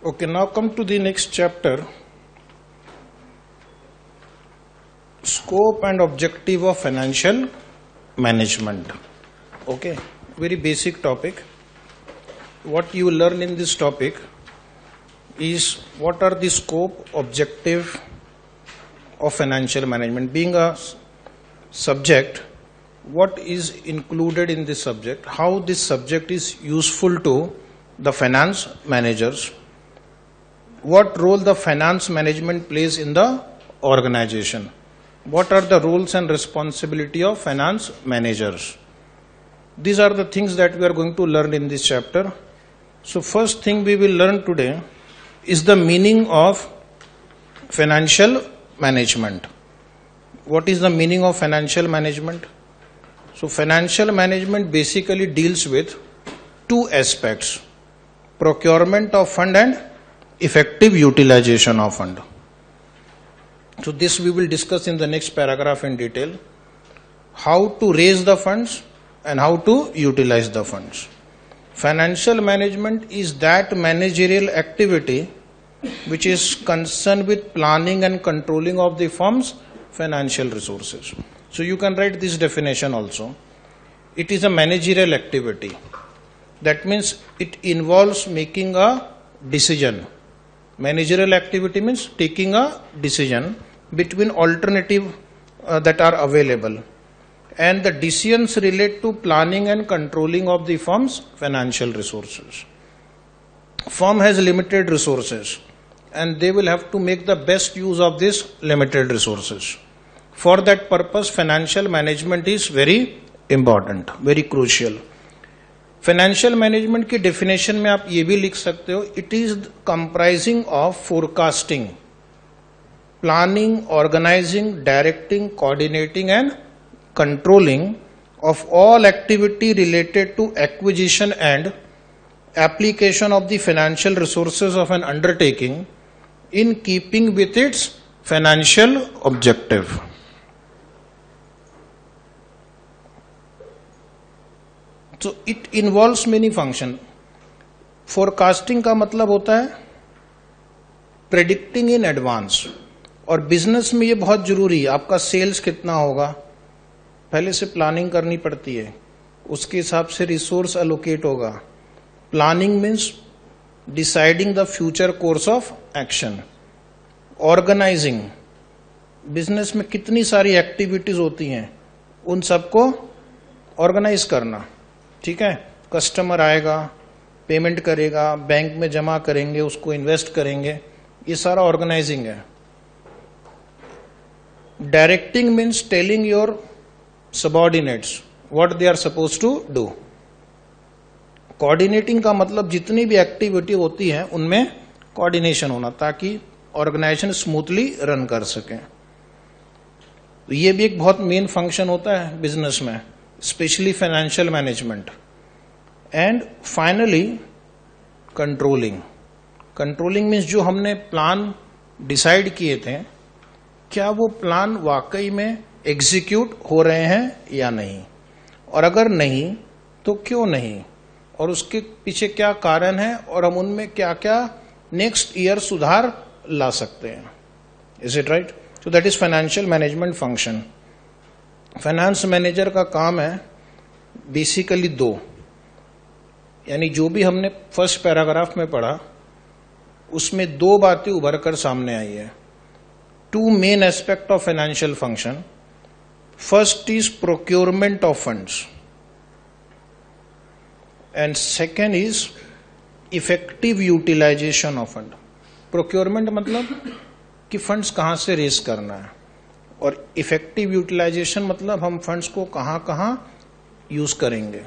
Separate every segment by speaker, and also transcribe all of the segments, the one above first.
Speaker 1: Okay, now come to the next chapter. Scope and objective of financial management. Okay, very basic topic. What you learn in this topic is what are the scope, objective of financial management. Being a subject, what is included in this subject, how this subject is useful to the finance managers, what role the finance management plays in the organization, what are the roles and responsibility of finance managers. These are the things that we are going to learn in this chapter. So first thing we will learn today is the meaning of financial management. What is the meaning of financial management? So financial management basically deals with two aspects: procurement of fund and effective utilization of fund. So this we will discuss in the next paragraph in detail. How to raise the funds and how to utilize the funds. Financial management is that managerial activity which is concerned with planning and controlling of the firm's financial resources. So you can write this definition also. It is a managerial activity. That means it involves making a decision. Managerial activity means taking a decision between alternative that are available, and the decisions relate to planning and controlling of the firm's financial resources. Firm has limited resources and they will have to make the best use of these limited resources. For that purpose, financial management is very important, very crucial. Financial management की definition में आप ये भी लिख सकते हो, it is comprising of forecasting, planning, organising, directing, coordinating and controlling of all activity related to acquisition and application of the financial resources of an undertaking in keeping with its financial objective. So it involves many function. Forecasting का मतलब होता है predicting in advance, और business में ये बहुत जरूरी है. आपका सेल्स कितना होगा पहले से प्लानिंग करनी पड़ती है, उसके हिसाब से रिसोर्स अलोकेट होगा. Planning means deciding the future course of action. Organising, business में कितनी सारी एक्टिविटीज होती हैं उन सबको ऑर्गेनाइज करना. ठीक है, कस्टमर आएगा, पेमेंट करेगा, बैंक में जमा करेंगे, उसको इन्वेस्ट करेंगे, ये सारा ऑर्गेनाइजिंग है. Directing means telling your subordinates what they are suppose to do. Coordinating का मतलब जितनी भी एक्टिविटी होती है उनमें कोऑर्डिनेशन होना ताकि ऑर्गेनाइजेशन स्मूथली रन कर सके. तो ये भी एक बहुत मेन फंक्शन होता है बिजनेस में, specially financial management. And finally controlling. Controlling means जो हमने प्लान डिसाइड किए थे, क्या वो प्लान वाकई में एग्जीक्यूट हो रहे हैं या नहीं, और अगर नहीं तो क्यों नहीं, और उसके पीछे क्या कारण है, और हम उनमें क्या क्या नेक्स्ट ईयर सुधार ला सकते हैं. Is it right? So that is financial management function. Finance manager का काम है बेसिकली दो, यानी जो भी हमने फर्स्ट पैराग्राफ में पढ़ा उसमें दो बातें उभर कर सामने आई है. Two main aspect of financial function. First is procurement of funds and second is effective utilisation of fund. Procurement मतलब कि फंड्स कहां से रेज करना है, और इफेक्टिव यूटिलाइजेशन मतलब हम फंड्स को कहां कहां यूज करेंगे.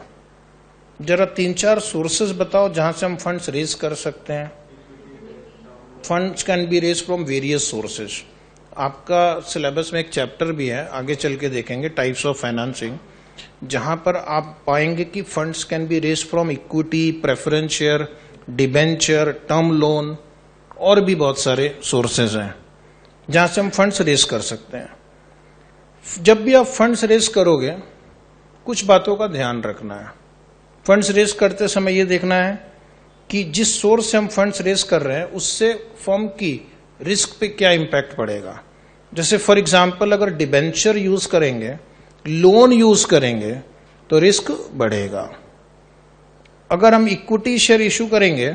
Speaker 1: जरा 3-4 सोर्सेज बताओ जहां से हम फंड्स रेज कर सकते हैं. Funds can be raise from various sources. आपका सिलेबस में एक चैप्टर भी है, आगे चल के देखेंगे, टाइप्स ऑफ फाइनेंसिंग, जहां पर आप पाएंगे कि funds can be raise from equity, preference share, debenture, term loan, और भी बहुत सारे सोर्सेज हैं जहां से हम फंड्स रेज कर सकते हैं. जब भी आप फंड्स रेज करोगे कुछ बातों का ध्यान रखना है. फंड्स रेज करते समय ये देखना है कि जिस सोर्स से हम फंड्स रेस कर रहे हैं उससे फर्म की रिस्क पे क्या इंपैक्ट पड़ेगा। जैसे फॉर एग्जांपल अगर डिबेंचर यूज करेंगे, लोन यूज करेंगे तो रिस्क बढ़ेगा। अगर हम इक्विटी शेयर इशू करेंगे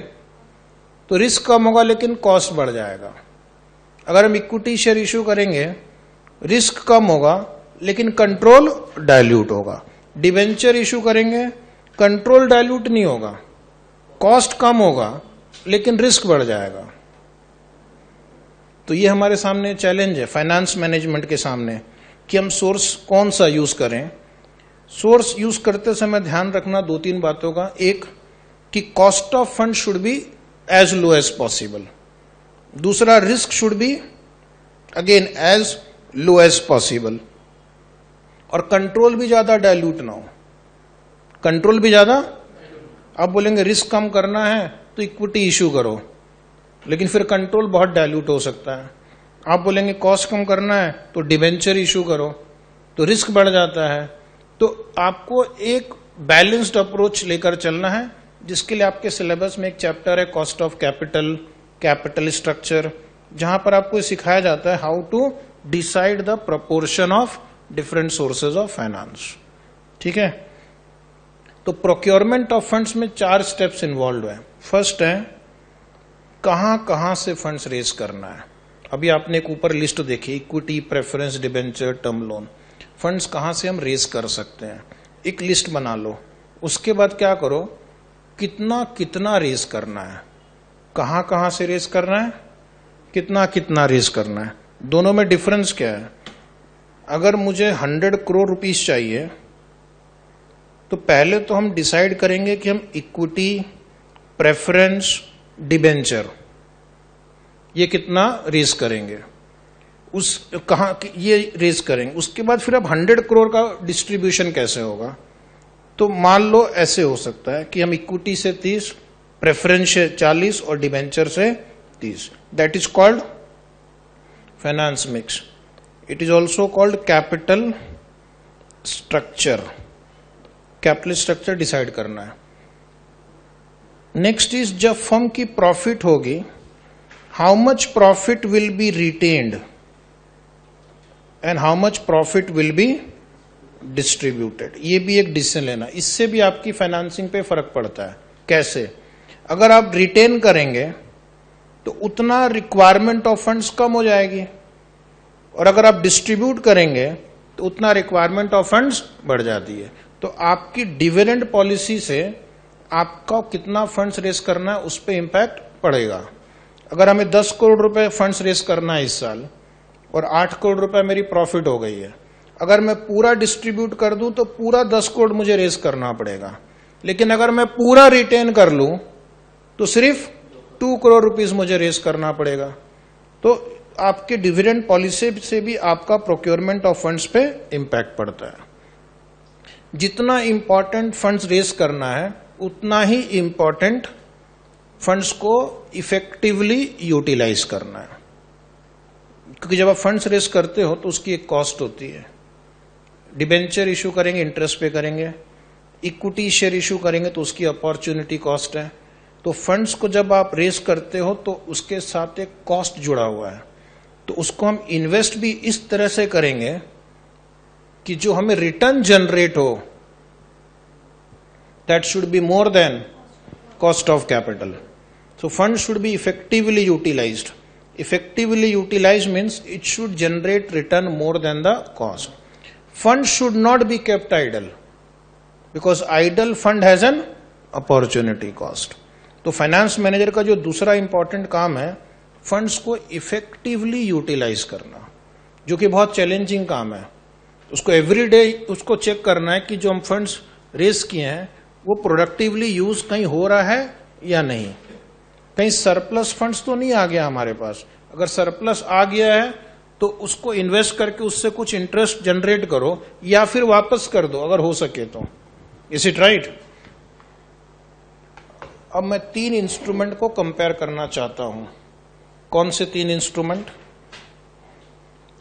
Speaker 1: तो रिस्क कम होगा लेकिन कॉस्ट बढ़ जाएगा। अगर हम इक्विटी शेयर इशू करेंगे रिस्क कम होगा लेकिन कंट्रोल डाइल्यूट होगा। डिबेंचर इशू करेंगे कंट्रोल डाइल्यूट नहीं होगा, कॉस्ट कम होगा लेकिन रिस्क बढ़ जाएगा। तो ये हमारे सामने चैलेंज है फाइनेंस मैनेजमेंट के सामने कि हम सोर्स कौन सा यूज करें। सोर्स यूज करते समय ध्यान रखना 2-3 बातों का। एक कि cost of fund should be as low as possible. दूसरा risk should be again as low as possible. और कंट्रोल भी ज्यादा डाइल्यूट ना हो। कंट्रोल भी ज्यादा, आप बोलेंगे रिस्क कम करना है तो इक्विटी इश्यू करो, लेकिन फिर कंट्रोल बहुत डाइल्यूट हो सकता है। आप बोलेंगे कॉस्ट कम करना है तो डिबेंचर इश्यू करो, तो रिस्क बढ़ जाता है। तो आपको एक बैलेंस्ड अप्रोच लेकर चलना है, जिसके लिए आपके सिलेबस में एक चैप्टर है cost of capital, capital structure, जहां पर आपको सिखाया जाता है how to decide the proportion of different sources of finance. ठीक है, तो प्रोक्योरमेंट ऑफ फंड्स में 4 स्टेप्स इन्वॉल्व है। फर्स्ट है कहां कहां से फंड्स रेज करना है। अभी आपने एक ऊपर लिस्ट देखी, equity, preference, debenture, term loan. Funds कहां से हम रेज कर सकते हैं, एक लिस्ट बना लो। उसके बाद क्या करो, कितना कितना रेज करना है, कहां कहां से रेज करना है, कितना कितना रेज करना है, दोनों में डिफरेंस क्या है। अगर मुझे 100 करोड़ रुपीस चाहिए तो पहले तो हम डिसाइड करेंगे कि हम इक्विटी, प्रेफरेंस, डिबेंचर ये कितना रेज करेंगे, उस कहां ये रेज करेंगे। उसके बाद फिर अब 100 करोड़ का डिस्ट्रीब्यूशन कैसे होगा। तो मान लो ऐसे हो सकता है कि हम इक्विटी से 30, प्रेफरेंस से 40 और डिबेंचर से 30। That is called finance mix. It is also called capital structure. Capital structure decide करना है। नेक्स्ट इज जब फर्म की प्रॉफिट होगी, how much profit will be retained and how much profit will be distributed. ये भी एक decision लेना। इससे भी आपकी फाइनेंसिंग पे फर्क पड़ता है। कैसे, अगर आप रिटेन करेंगे तो उतना रिक्वायरमेंट ऑफ फंड्स कम हो जाएगी, और अगर आप डिस्ट्रीब्यूट करेंगे तो उतना रिक्वायरमेंट ऑफ फंड्स बढ़ जाती है। तो आपकी डिविडेंड पॉलिसी से आपका कितना फंड्स रेस करना है उस पर इंपैक्ट पड़ेगा। अगर हमें 10 करोड़ रुपए फंड्स रेस करना है इस साल और 8 करोड़ रुपए मेरी प्रॉफिट हो गई है, अगर मैं पूरा डिस्ट्रीब्यूट कर दूं तो पूरा 10 करोड़ मुझे रेस करना पड़ेगा। लेकिन अगर मैं पूरा रिटेन कर लूं तो सिर्फ 2 करोड़ रुपीस मुझे रेस करना पड़ेगा। तो आपके डिविडेंड पॉलिसी से भी आपका प्रोक्योरमेंट ऑफ फंड्स पे इंपैक्ट पड़ता है। जितना इंपॉर्टेंट फंड्स रेस करना है उतना ही इंपॉर्टेंट फंड्स को इफेक्टिवली यूटिलाइज करना है, क्योंकि जब आप फंड्स रेस करते हो तो उसकी एक कॉस्ट होती है। डिबेंचर इशू करेंगे, इंटरेस्ट पे करेंगे। इक्विटी शेयर इशू करेंगे तो उसकी अपॉर्चुनिटी कॉस्ट है। तो फंड्स को जब आप रेस करते हो तो उसके साथ एक कॉस्ट जुड़ा हुआ है। तो उसको हम इन्वेस्ट भी इस तरह से करेंगे कि जो हमें रिटर्न जनरेट हो, that should be more than cost of capital. So fund should be effectively utilised. Effectively utilized means it should generate return more than the cost. Fund should not be kept idle because idle fund has an opportunity cost. तो finance manager का जो दूसरा important काम है funds को effectively utilise करना, जो कि बहुत चैलेंजिंग काम है। उसको एवरीडे उसको चेक करना है कि जो हम फंड्स रेज किए हैं वो प्रोडक्टिवली यूज कहीं हो रहा है या नहीं, कहीं सरप्लस फंड्स तो नहीं आ गया हमारे पास। अगर सरप्लस आ गया है तो उसको इन्वेस्ट करके उससे कुछ इंटरेस्ट जनरेट करो या फिर वापस कर दो अगर हो सके तो। Is it right? अब मैं 3 इंस्ट्रूमेंट को कंपेयर करना चाहता हूं। कौन से 3 instrument?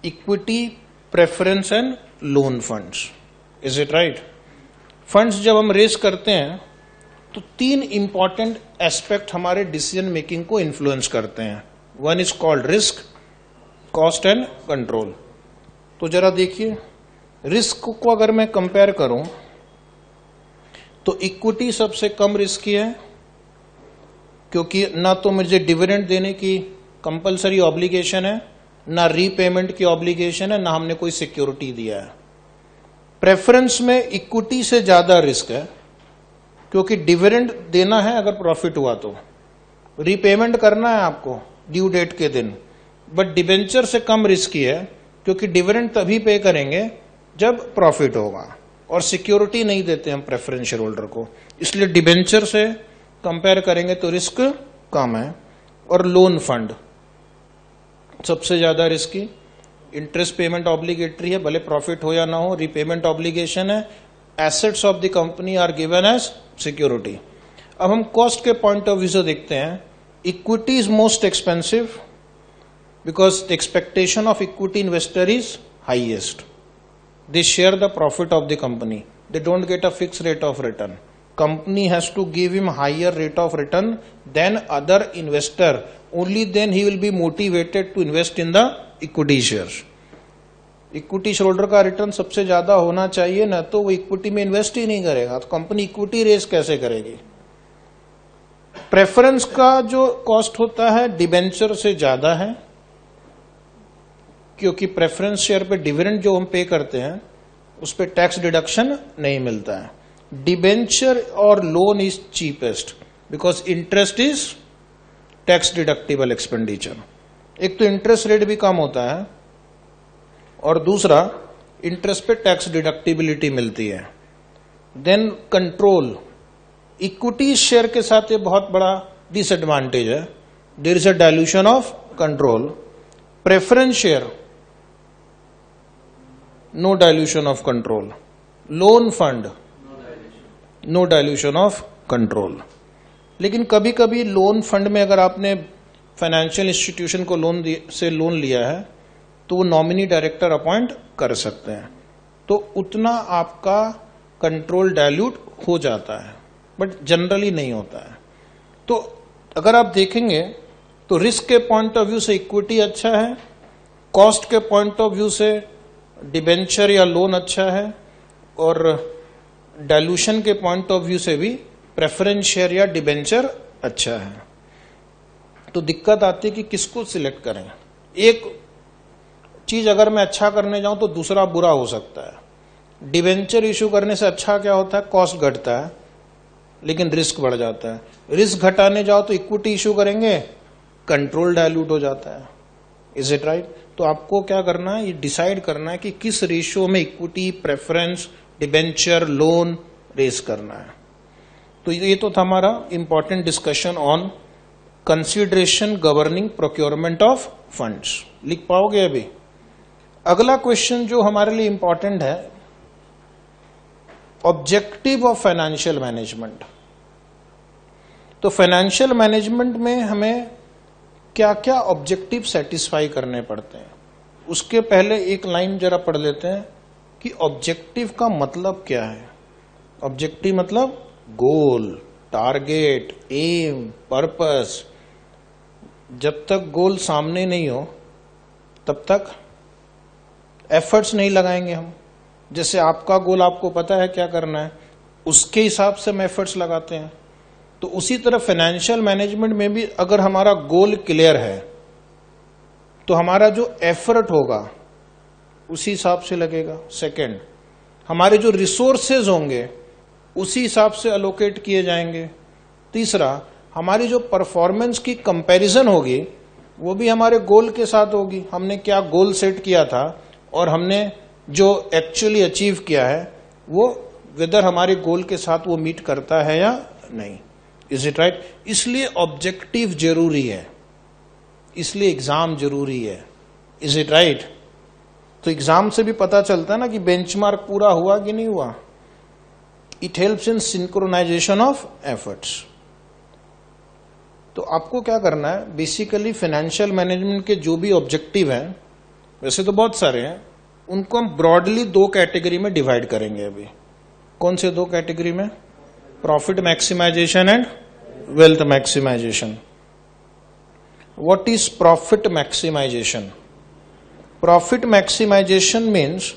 Speaker 1: Equity, preference and loan funds. Is it right? Funds जब हम रेज करते हैं तो 3 इंपॉर्टेंट एस्पेक्ट हमारे डिसीजन मेकिंग को इन्फ्लुएंस करते हैं। One is called risk, cost and control. तो जरा देखिए, रिस्क को अगर मैं कंपेयर करूं तो इक्विटी सबसे कम रिस्की है, क्योंकि ना तो मुझे डिविडेंड देने की कंपलसरी ऑब्लिगेशन है, ना रीपेमेंट की ऑब्लिगेशन है, ना हमने कोई सिक्योरिटी दिया है। प्रेफरेंस में इक्विटी से ज्यादा रिस्क है, क्योंकि डिविडेंड देना है अगर प्रॉफिट हुआ तो, रीपेमेंट करना है आपको ड्यू डेट के दिन। बट डिबेंचर से कम रिस्की है, क्योंकि डिविडेंड तभी पे करेंगे जब प्रॉफिट होगा, और सिक्योरिटी नहीं देते हम प्रेफरेंस शेयर होल्डर को, इसलिए डिबेंचर से कंपेयर करेंगे तो रिस्क कम है। और लोन फंड सबसे ज्यादा रिस्की, इंटरेस्ट पेमेंट ऑब्लिगेटरी है, भले प्रॉफिट हो या ना हो, रीपेमेंट ऑब्लिगेशन है, assets of the company are given as security. अब हम कॉस्ट के पॉइंट ऑफ व्यू से देखते हैं। Equity is most expensive because the expectation of equity investor is highest. They share the profit of the company, they don't get a fix rate of return. Company has to give him higher rate of return than other investor. Only then he will be motivated to invest in the equity shares. Equity shareholder का return सबसे ज्यादा होना चाहिए, ना तो वो equity में invest ही नहीं करेगा, तो कंपनी इक्विटी रेस कैसे करेगी। प्रेफरेंस का जो कॉस्ट होता है डिबेंचर से ज्यादा है, क्योंकि प्रेफरेंस शेयर पे डिविडेंड जो हम पे करते हैं उस पे टैक्स डिडक्शन नहीं मिलता है। डिबेंचर और loan is cheapest because interest is tax deductible expenditure. एक तो इंटरेस्ट रेट भी कम होता है, और दूसरा इंटरेस्ट पे टैक्स डिडक्टिबिलिटी मिलती है। देन कंट्रोल, इक्विटी शेयर के साथ ये बहुत बड़ा डिसएडवांटेज है, there is a dilution of control. Preference share no dilution of control, loan fund no dilution of control. लेकिन कभी कभी लोन फंड में अगर आपने फाइनेंशियल इंस्टीट्यूशन को लोन लिया है तो वो नॉमिनी डायरेक्टर अपॉइंट कर सकते हैं, तो उतना आपका कंट्रोल डाइल्यूट हो जाता है, बट जनरली नहीं होता है। तो अगर आप देखेंगे तो रिस्क के पॉइंट ऑफ व्यू से इक्विटी अच्छा है, कॉस्ट के पॉइंट ऑफ व्यू से डिबेंचर या लोन अच्छा है, और डाइल्यूशन के पॉइंट ऑफ व्यू से भी प्रेफरेंस शेयर या डिबेंचर अच्छा है। तो दिक्कत आती है कि किसको सिलेक्ट करें। एक चीज अगर मैं अच्छा करने जाऊं तो दूसरा बुरा हो सकता है। डिबेंचर इशू करने से अच्छा क्या होता है, कॉस्ट घटता है लेकिन रिस्क बढ़ जाता है। रिस्क घटाने जाओ तो इक्विटी इशू करेंगे, कंट्रोल डाइल्यूट हो जाता है। Is it right? तो आपको क्या करना है, ये डिसाइड करना है कि किस रेशियो में equity, preference, debenture, loan raise करना है। तो ये तो था हमारा important discussion on consideration governing procurement of funds. लिख पाओगे अभी? अगला क्वेश्चन जो हमारे लिए इंपॉर्टेंट है, ऑब्जेक्टिव ऑफ फाइनेंशियल मैनेजमेंट। तो फाइनेंशियल मैनेजमेंट में हमें क्या क्या ऑब्जेक्टिव सेटिस्फाई करने पड़ते हैं, उसके पहले एक लाइन जरा पढ़ लेते हैं कि ऑब्जेक्टिव का मतलब क्या है। ऑब्जेक्टिव मतलब गोल, टारगेट, एम, पर्पस। जब तक गोल सामने नहीं हो तब तक एफर्ट्स नहीं लगाएंगे हम। जैसे आपका गोल आपको पता है क्या करना है, उसके हिसाब से हम एफर्ट्स लगाते हैं। तो उसी तरह फाइनेंशियल मैनेजमेंट में भी अगर हमारा गोल क्लियर है तो हमारा जो एफर्ट होगा उसी हिसाब से लगेगा। सेकंड, हमारे जो रिसोर्सेज होंगे उसी हिसाब से अलोकेट किए जाएंगे। तीसरा, हमारी जो परफॉर्मेंस की कंपैरिजन होगी वो भी हमारे गोल के साथ होगी। हमने क्या गोल सेट किया था और हमने जो एक्चुअली अचीव किया है वो वेदर हमारे गोल के साथ वो मीट करता है या नहीं। Is it right? इसलिए ऑब्जेक्टिव जरूरी है, इसलिए एग्जाम जरूरी है। Is it right? तो एग्जाम से भी पता चलता है ना कि बेंचमार्क पूरा हुआ कि नहीं हुआ। It helps in synchronisation of efforts. तो आपको क्या करना है, बेसिकली फाइनेंशियल मैनेजमेंट के जो भी ऑब्जेक्टिव हैं, वैसे तो बहुत सारे हैं, उनको हम ब्रॉडली 2 कैटेगरी में डिवाइड करेंगे। अभी कौन से 2 कैटेगरी में? Profit maximization and wealth maximization. What is profit maximization? Profit maximization means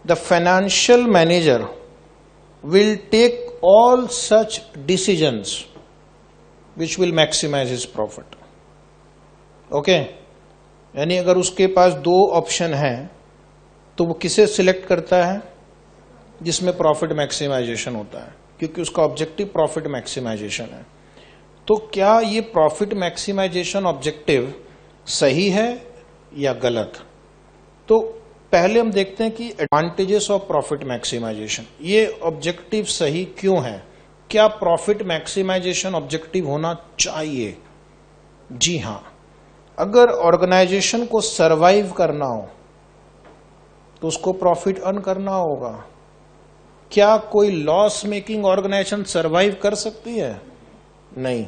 Speaker 1: the financial manager will take all such decisions which will maximize his profit. Okay? यानी अगर उसके पास दो ऑप्शन हैं तो वो किसे सिलेक्ट करता है? जिसमें प्रॉफिट मैक्सिमाइजेशन होता है, क्योंकि उसका ऑब्जेक्टिव प्रॉफिट मैक्सिमाइजेशन है. तो क्या ये प्रॉफिट मैक्सिमाइजेशन ऑब्जेक्टिव सही है या गलत? तो पहले हम देखते हैं कि एडवांटेजेस ऑफ प्रॉफिट मैक्सिमाइजेशन. ये ऑब्जेक्टिव सही क्यों है? क्या प्रॉफिट मैक्सिमाइजेशन ऑब्जेक्टिव होना चाहिए? जी हां. अगर ऑर्गेनाइजेशन को सरवाइव करना हो तो उसको प्रॉफिट अर्न करना होगा. क्या कोई लॉस मेकिंग ऑर्गेनाइजेशन सरवाइव कर सकती है? नहीं.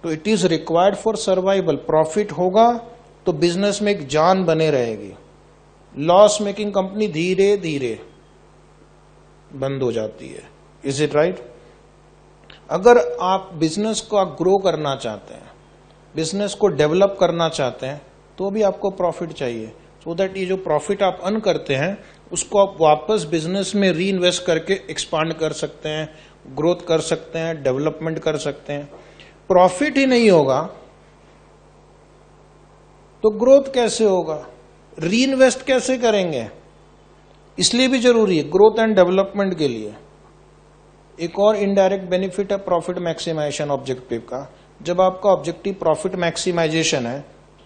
Speaker 1: तो it is required for survival. Profit होगा तो बिजनेस में एक जान बने रहेगी. लॉस मेकिंग कंपनी धीरे धीरे बंद हो जाती है. Is it right? अगर आप बिजनेस को ग्रो करना चाहते हैं, बिजनेस को डेवलप करना चाहते हैं, तो भी आपको प्रॉफिट चाहिए. सो दैट ये जो प्रॉफिट आप अर्न करते हैं उसको आप वापस बिजनेस में री इन्वेस्ट करके एक्सपांड कर सकते हैं, ग्रोथ कर सकते हैं, डेवलपमेंट कर सकते हैं. प्रॉफिट ही नहीं होगा तो ग्रोथ कैसे होगा? री इन्वेस्ट कैसे करेंगे? इसलिए भी जरूरी है ग्रोथ एंड डेवलपमेंट के लिए. एक और इनडायरेक्ट बेनिफिट है प्रॉफिट मैक्सिमाइजेशन ऑब्जेक्टिव का. जब आपका ऑब्जेक्टिव प्रॉफिट मैक्सिमाइजेशन है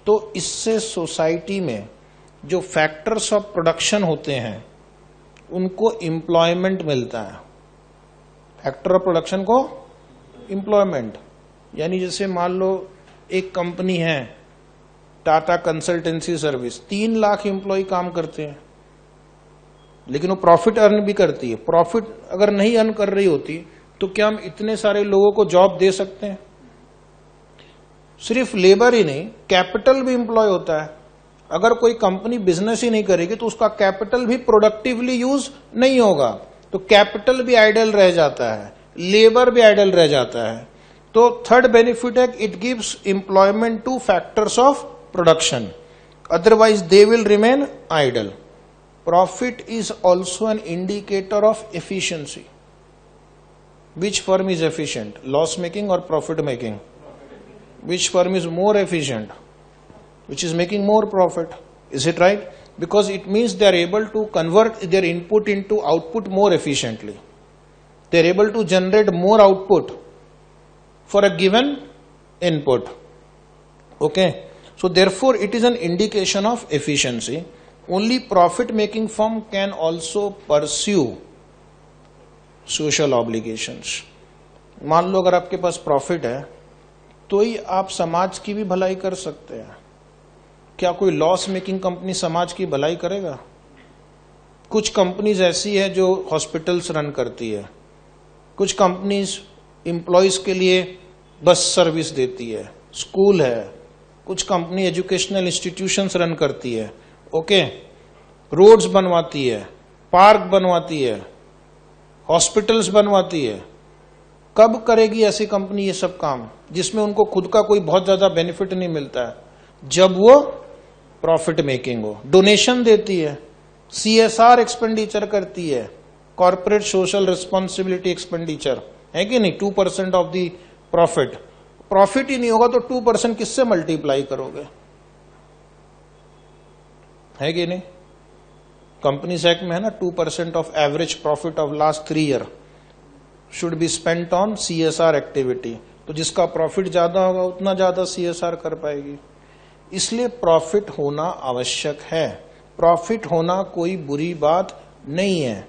Speaker 1: तो इससे सोसाइटी में जो फैक्टर्स ऑफ प्रोडक्शन होते हैं उनको एम्प्लॉयमेंट मिलता है. फैक्टर ऑफ प्रोडक्शन को एम्प्लॉयमेंट. यानी जैसे मान लो एक कंपनी है Tata consultancy service, 3 lakh employ काम करते हैं, लेकिन वो प्रॉफिट अर्न भी करती है. प्रॉफिट अगर नहीं अर्न कर रही होती तो क्या हम इतने सारे लोगों को जॉब दे सकते हैं? सिर्फ लेबर ही नहीं, कैपिटल भी एम्प्लॉय होता है. अगर कोई कंपनी बिजनेस ही नहीं करेगी तो उसका कैपिटल भी प्रोडक्टिवली यूज नहीं होगा, तो कैपिटल भी आइडल रह जाता है, लेबर भी आइडल रह जाता है. तो थर्ड बेनिफिट है it gives employment to factors of production, otherwise they will remain idle. Profit is also an indicator of efficiency. Which firm is efficient? Loss making or profit making? Which firm is more efficient? Which is making more profit? Is it right? Because it means they are able to convert their input into output more efficiently. They are able to generate more output for a given input. Okay? So therefore it is an indication of efficiency. Only profit making firm can also pursue social obligations. मान लो अगर आपके पास profit है तो ही आप समाज की भी भलाई कर सकते हैं. क्या कोई लॉस मेकिंग कंपनी समाज की भलाई करेगा? कुछ कंपनीज ऐसी है जो हॉस्पिटल्स रन करती है, कुछ कंपनीज एम्प्लॉयज के लिए बस सर्विस देती है, स्कूल है, कुछ कंपनी एजुकेशनल इंस्टीट्यूशंस रन करती है. ओके, रोड्स बनवाती है, पार्क बनवाती है, हॉस्पिटल्स बनवाती है. कब करेगी ऐसी कंपनी ये सब काम जिसमें उनको खुद का कोई बहुत ज्यादा बेनिफिट नहीं मिलता है? जब वो प्रॉफिट मेकिंग हो. डोनेशन देती है, CSR एक्सपेंडिचर करती है, कॉर्पोरेट सोशल रिस्पॉन्सिबिलिटी एक्सपेंडिचर, है कि नहीं? 2% ऑफ द प्रॉफिट. प्रॉफिट ही नहीं होगा तो 2% किससे मल्टीप्लाई करोगे? है कि नहीं? कंपनीज एक्ट में है ना, 2% of average profit of last 3 year should be spent on CSR activity. तो जिसका प्रॉफिट ज्यादा होगा उतना ज्यादा CSR कर पाएगी. इसलिए प्रॉफिट होना आवश्यक है. प्रॉफिट होना कोई बुरी बात नहीं है,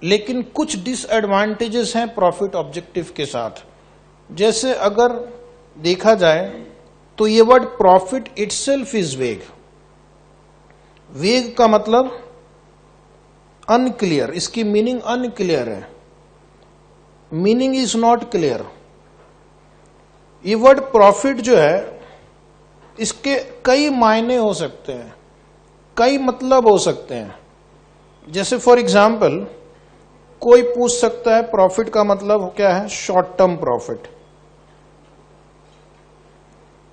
Speaker 1: लेकिन कुछ डिसएडवांटेजेस हैं प्रॉफिट ऑब्जेक्टिव के साथ. जैसे अगर देखा जाए तो ये वर्ड प्रॉफिट इटसेल्फ इज वेग. वेग का मतलब अनक्लियर. इसकी मीनिंग अनक्लियर है. Meaning is not clear. ये वर्ड प्रॉफिट जो है इसके कई मायने हो सकते हैं, कई मतलब हो सकते हैं. जैसे फॉर एग्जाम्पल कोई पूछ सकता है प्रॉफिट का मतलब क्या है, शॉर्ट टर्म प्रॉफिट।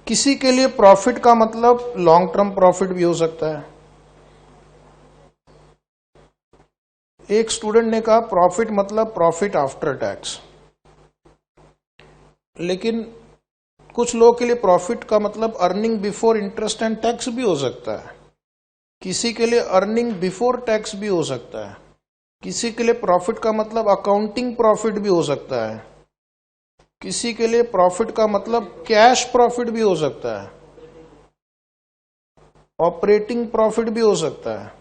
Speaker 1: किसी के लिए प्रॉफिट का मतलब लॉन्ग टर्म प्रॉफिट भी हो सकता है। एक स्टूडेंट ने कहा प्रॉफिट मतलब प्रॉफिट आफ्टर टैक्स, लेकिन कुछ लोगों के लिए प्रॉफिट का मतलब earning before interest and tax भी हो सकता है, किसी के लिए अर्निंग बिफोर टैक्स भी हो सकता है, किसी के लिए प्रॉफिट का मतलब अकाउंटिंग प्रॉफिट भी हो सकता है, किसी के लिए प्रॉफिट का मतलब कैश प्रॉफिट भी हो सकता है, ऑपरेटिंग प्रॉफिट भी हो सकता है,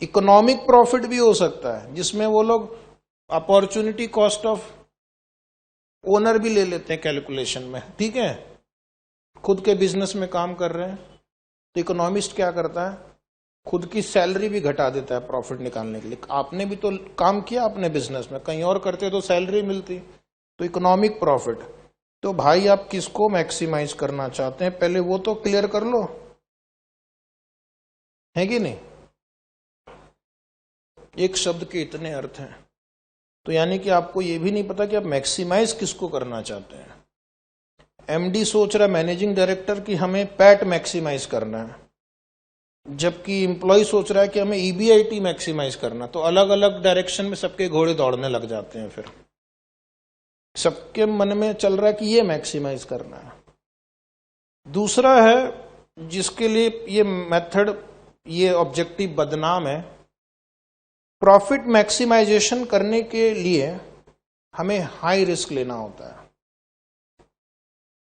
Speaker 1: इकोनॉमिक प्रॉफिट भी हो सकता है, जिसमें वो लोग अपॉर्चुनिटी कॉस्ट ऑफ ओनर भी ले लेते हैं कैलकुलेशन में। ठीक है, खुद के बिजनेस में काम कर रहे हैं तो इकोनॉमिस्ट क्या करता है, खुद की सैलरी भी घटा देता है प्रॉफिट निकालने के लिए। आपने भी तो काम किया अपने बिजनेस में, कहीं और करते तो सैलरी मिलती। तो इकोनॉमिक प्रॉफिट, तो भाई आप किसको मैक्सिमाइज करना चाहते हैं पहले वो तो क्लियर कर लो, है कि नहीं। एक शब्द के इतने अर्थ हैं, तो यानी कि आपको ये भी नहीं पता कि आप मैक्सिमाइज किसको करना चाहते हैं। एमडी सोच रहा मैनेजिंग डायरेक्टर कि हमें पैट मैक्सिमाइज करना है, जबकि एम्प्लॉय सोच रहा है कि हमें ईबीआईटी मैक्सिमाइज करना। तो अलग अलग डायरेक्शन में सबके घोड़े दौड़ने लग जाते हैं, फिर सबके मन में चल रहा है कि ये मैक्सिमाइज करना है। दूसरा है जिसके लिए ये मेथड, ये ऑब्जेक्टिव बदनाम है। प्रॉफिट मैक्सिमाइजेशन करने के लिए हमें हाई रिस्क लेना होता है।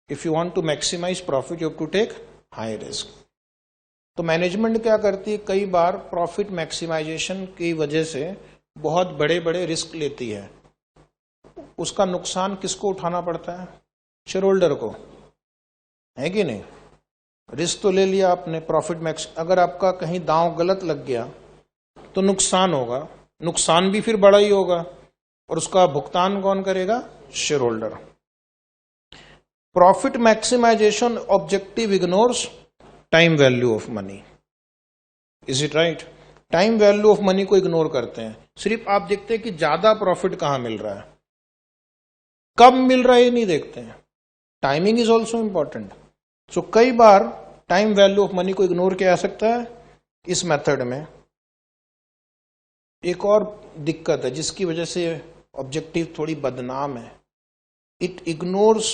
Speaker 1: If you want to maximize profit you have to take high risk. तो मैनेजमेंट क्या करती है, कई बार प्रॉफिट मैक्सिमाइजेशन की वजह से बहुत बड़े बड़े रिस्क लेती है। उसका नुकसान किसको उठाना पड़ता है, शेयर होल्डर को, है कि नहीं। रिस्क तो ले लिया आपने, प्रॉफिट मैक्स, अगर आपका कहीं दांव गलत लग गया तो नुकसान होगा, नुकसान भी फिर बड़ा ही होगा, और उसका भुगतान कौन करेगा, share holder. Profit maximization objective ignores time value of money, is it right. Time value of money को इग्नोर करते हैं। सिर्फ आप देखते हैं कि ज्यादा प्रॉफिट कहां मिल रहा है, कब मिल रहा है ये नहीं देखते हैं। Timing is also important. So कई बार टाइम वैल्यू ऑफ मनी को इग्नोर किया जा सकता है इस मेथड में। एक और दिक्कत है जिसकी वजह से ऑब्जेक्टिव थोड़ी बदनाम है, it ignores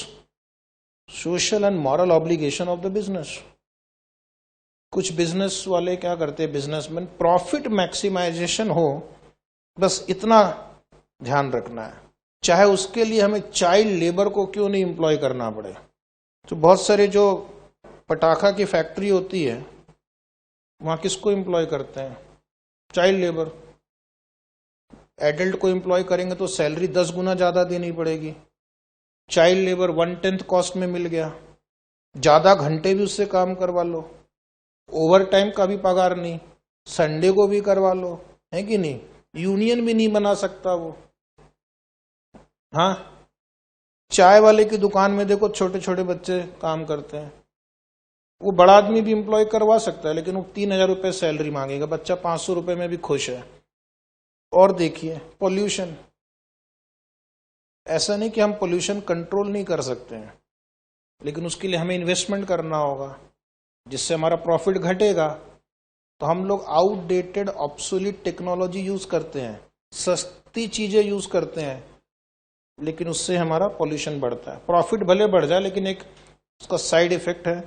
Speaker 1: social and moral obligation of the business. कुछ बिजनेस वाले क्या करते हैं, बिजनेसमैन, प्रॉफिट मैक्सिमाइजेशन हो बस इतना ध्यान रखना है, चाहे उसके लिए हमें चाइल्ड लेबर को क्यों नहीं एम्प्लॉय करना पड़े। तो बहुत सारे जो पटाखा की फैक्ट्री होती है वहां किसको एम्प्लॉय करते हैं, चाइल्ड लेबर। एडल्ट को एम्प्लॉय करेंगे तो सैलरी 10 गुना ज्यादा देनी पड़ेगी, चाइल्ड लेबर 1/10 कॉस्ट में मिल गया, ज्यादा घंटे भी उससे काम करवा लो, ओवर टाइम का भी पगार नहीं, संडे को भी करवा लो, है कि नहीं। यूनियन भी नहीं बना सकता वो। हाँ, चाय वाले की दुकान में देखो छोटे छोटे बच्चे काम करते हैं, वो बड़ा आदमी भी एम्प्लॉय करवा सकता है, लेकिन वो 3,000 रुपए सैलरी मांगेगा, बच्चा 500 रुपए में भी खुश है। और देखिए पोल्यूशन, ऐसा नहीं कि हम पोल्यूशन कंट्रोल नहीं कर सकते हैं, लेकिन उसके लिए हमें इन्वेस्टमेंट करना होगा, जिससे हमारा प्रॉफिट घटेगा। तो हम लोग आउटडेटेड ऑब्सोलीट टेक्नोलॉजी यूज करते हैं, सस्ती चीजें यूज करते हैं, लेकिन उससे हमारा पॉल्यूशन बढ़ता है। प्रॉफिट भले बढ़ जाए लेकिन एक उसका साइड इफेक्ट है,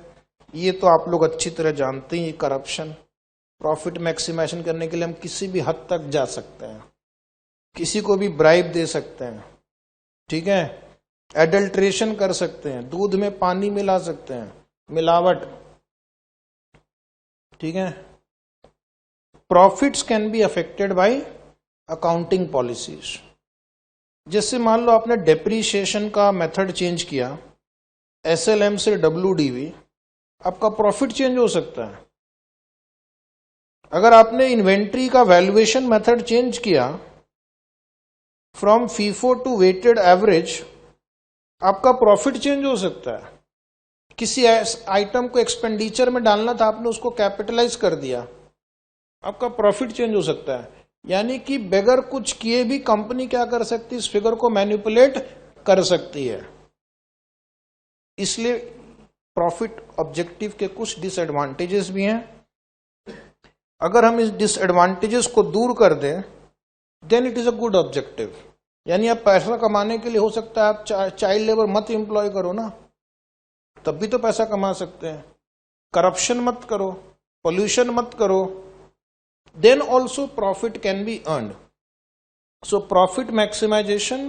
Speaker 1: ये तो आप लोग अच्छी तरह जानते हैं, करप्शन। प्रॉफिट मैक्सिमाइजेशन करने के लिए हम किसी भी हद तक जा सकते हैं, किसी को भी ब्राइब दे सकते हैं, ठीक है, एडल्ट्रेशन कर सकते हैं, दूध में पानी मिला सकते हैं, मिलावट, ठीक है। Profits can be affected by accounting policies. जैसे मान लो आपने डेप्रीशिएशन का मेथड चेंज किया, एसएलएम से डब्ल्यूडीवी, आपका प्रॉफिट चेंज हो सकता है। अगर आपने इन्वेंट्री का वैल्यूएशन मेथड चेंज किया from FIFO to weighted average, आपका प्रॉफिट चेंज हो सकता है। किसी आइटम को एक्सपेंडिचर में डालना था, आपने उसको कैपिटलाइज कर दिया, आपका प्रॉफिट चेंज हो सकता है। यानी कि बगैर कुछ किए भी कंपनी क्या कर सकती है, इस फिगर को मैनिपुलेट कर सकती है। इसलिए प्रॉफिट ऑब्जेक्टिव के कुछ डिसएडवांटेजेस भी हैं। अगर हम इस डिसएडवांटेजेस को दूर कर दें then it is a good objective. यानी आप पैसा कमाने के लिए हो सकता है आप चाइल्ड लेबर मत एम्प्लॉय करो ना, तब भी तो पैसा कमा सकते हैं। करप्शन मत करो, पोल्यूशन मत करो, then also profit can be earned. So profit maximization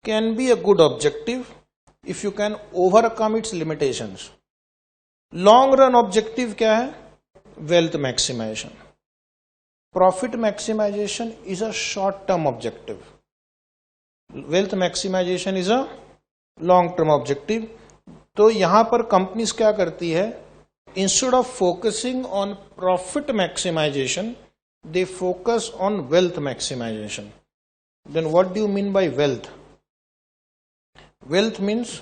Speaker 1: can be a good objective if you can overcome its limitations. Long run objective क्या है? Wealth maximization. Profit maximization is a short term objective. Wealth maximization is a long term objective. तो यहां पर companies क्या करती है, instead of focusing on profit maximization, they focus on wealth maximization. Then what do you mean by wealth? Wealth means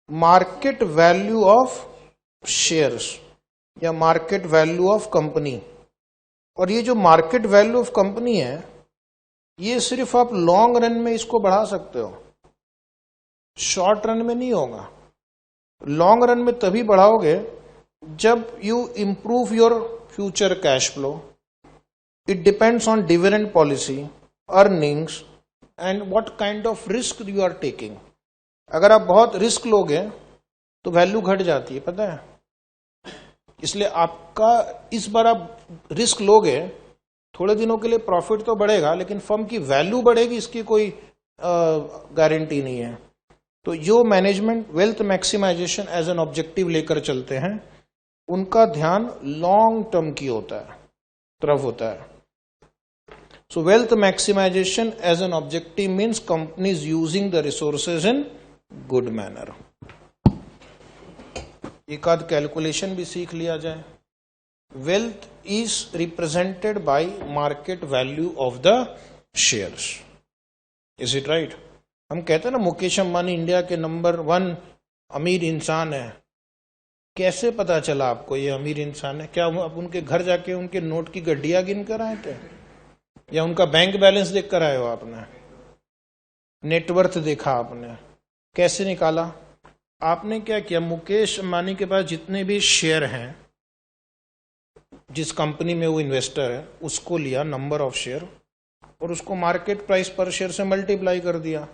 Speaker 1: market value of shares या market value of company. और ये जो market value of company है, ये सिर्फ आप long run में इसको बढ़ा सकते हो, शॉर्ट रन में नहीं होगा। लॉन्ग रन में तभी बढ़ाओगे जब you improve your future cash flow. It depends on dividend policy, earnings and what kind of risk you are taking. अगर आप बहुत रिस्क लोगे तो वैल्यू घट जाती है, पता है। इसलिए आपका इस बार आप रिस्क लोगे, थोड़े दिनों के लिए प्रॉफिट तो बढ़ेगा लेकिन फर्म की वैल्यू बढ़ेगी इसकी कोई गारंटी नहीं है। तो जो management wealth maximization as an objective लेकर चलते हैं उनका ध्यान लॉन्ग टर्म की तरफ होता है। So wealth maximization as an objective means companies using the resources in good manner. एक आध कैलकुलेशन भी सीख लिया जाए। Wealth is represented by market value of the shares, is it right? हम कहते हैं ना मुकेश अंबानी इंडिया के नंबर 1 अमीर इंसान है। कैसे पता चला आपको ये अमीर इंसान है? क्या आप उनके घर जाके उनके नोट की गड्डियां गिन कर आए थे, या उनका बैंक बैलेंस देख कर आए हो आपने? नेटवर्थ देखा आपने? कैसे निकाला? आपने क्या किया, मुकेश अंबानी के पास जितने भी शेयर हैं, जिस कंपनी में वो इन्वेस्टर है, उसको लिया नंबर ऑफ शेयर और उसको मार्केट प्राइस पर शेयर से मल्टीप्लाई कर दिया,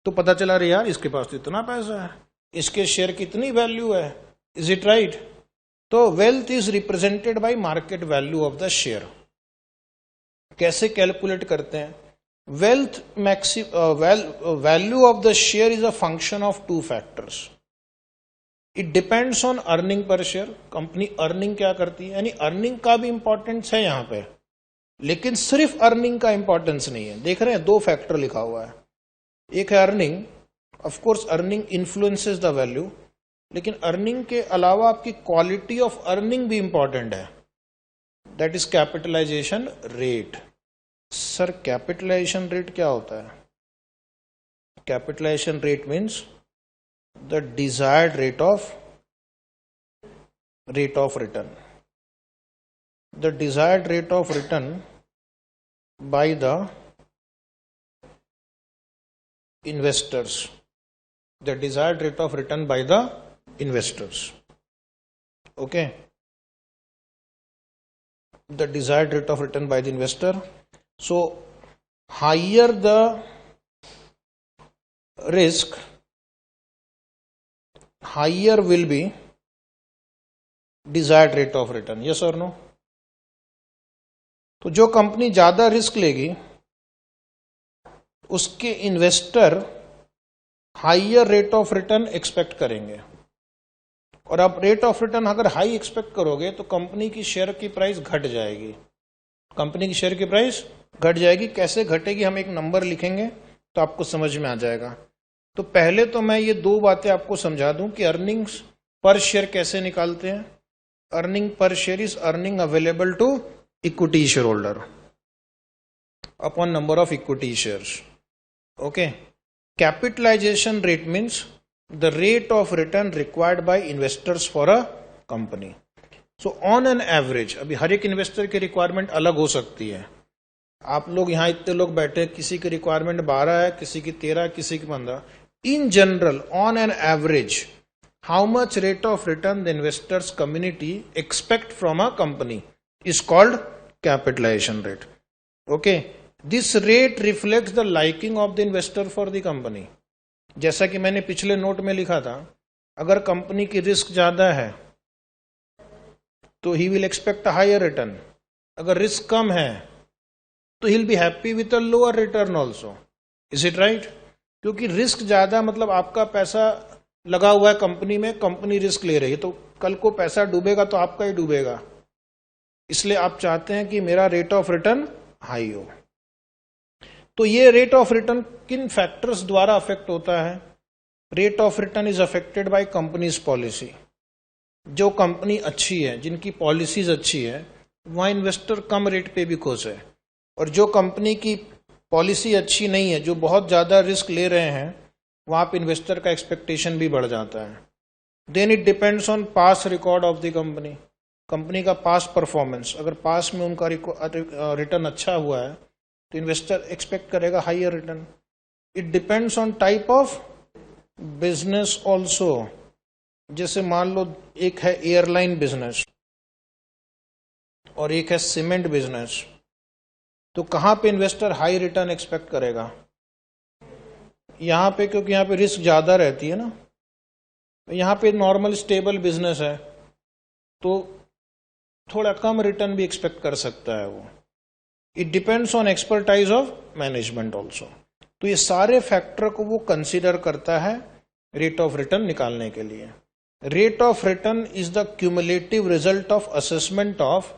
Speaker 1: तो पता चला रे यार इसके पास तो इतना पैसा है, इसके शेयर की इतनी वैल्यू है। Is it right? तो wealth is represented by market value of the share. कैसे कैलकुलेट करते हैं? Wealth value of the share is a function of 2 factors. It depends on earning per share. Company earning क्या करती है, यानी earning का भी इंपॉर्टेंस है यहां पे, लेकिन सिर्फ अर्निंग का इंपॉर्टेंस नहीं है। देख रहे हैं 2 फैक्टर लिखा हुआ है। एक है earning, of course earning influences the value, लेकिन अर्निंग के अलावा आपकी क्वालिटी ऑफ अर्निंग भी इंपॉर्टेंट है। That is capitalization rate. Sir capitalization rate क्या होता है? Capitalization rate means the desired rate of return. The desired rate of return by the investors. The desired rate of return by the investors. Okay. The desired rate of return by the investor. So higher the risk, higher will be desired rate of return. Yes or no? तो जो company ज्यादा risk लेगी उसके investor higher rate of return expect करेंगे, और आप rate of return अगर high expect करोगे तो कंपनी की शेयर की प्राइस घट जाएगी। कंपनी की शेयर की प्राइस घट जाएगी। कैसे घटेगी, हम एक नंबर लिखेंगे तो आपको समझ में आ जाएगा। तो पहले तो मैं ये 2 बातें आपको समझा दूं कि अर्निंग्स पर शेयर कैसे निकालते हैं। Earning per share is earning available to equity share holder upon number of equity shares. Okay. Capitalization rate means the rate of return required by investors for a company. So on an average, अभी हर एक investor की requirement अलग हो सकती है। आप लोग यहाँ इतने लोग बैठे, किसी की रिक्वायरमेंट 12 है, किसी की 13, किसी की 15। In general, on an average, how much rate of return the investors community expect from a company is called capitalization rate. Okay, this rate reflects the liking of the investor for the company. जैसा कि मैंने पिछले note में लिखा था, अगर company की risk ज्यादा है तो he will expect a higher return, अगर रिस्क कम है तो he will be happy with a lower return also. Is it right? क्योंकि रिस्क ज्यादा मतलब आपका पैसा लगा हुआ है कंपनी में, कंपनी रिस्क ले रही है, तो कल को पैसा डूबेगा तो आपका ही डूबेगा, इसलिए आप चाहते हैं कि मेरा रेट ऑफ रिटर्न हाई हो। तो ये रेट ऑफ रिटर्न किन फैक्टर्स द्वारा अफेक्ट होता है? Rate of return is affected by companies policy. जो कंपनी अच्छी है, जिनकी पॉलिसीज अच्छी है, वहां इन्वेस्टर कम रेट पे भी खुश है, और जो कंपनी की पॉलिसी अच्छी नहीं है, जो बहुत ज्यादा रिस्क ले रहे हैं, वहां पे इन्वेस्टर का एक्सपेक्टेशन भी बढ़ जाता है। Then it depends on past record of the company, company का पास्ट परफॉर्मेंस। अगर पास्ट में उनका रिटर्न अच्छा हुआ है तो इन्वेस्टर एक्सपेक्ट करेगा higher return. It depends on type of business also. जैसे मान लो एक है एयरलाइन बिजनेस और एक है सीमेंट बिजनेस, तो कहां पे इन्वेस्टर हाई रिटर्न एक्सपेक्ट करेगा? यहां पे, क्योंकि यहां पे रिस्क ज्यादा रहती है ना। यहां पे नॉर्मल स्टेबल बिजनेस है तो थोड़ा कम रिटर्न भी एक्सपेक्ट कर सकता है वो। It depends on expertise of management also. तो ये सारे फैक्टर को वो कंसिडर करता है रेट ऑफ रिटर्न निकालने के लिए। Rate of return is the cumulative result of assessment of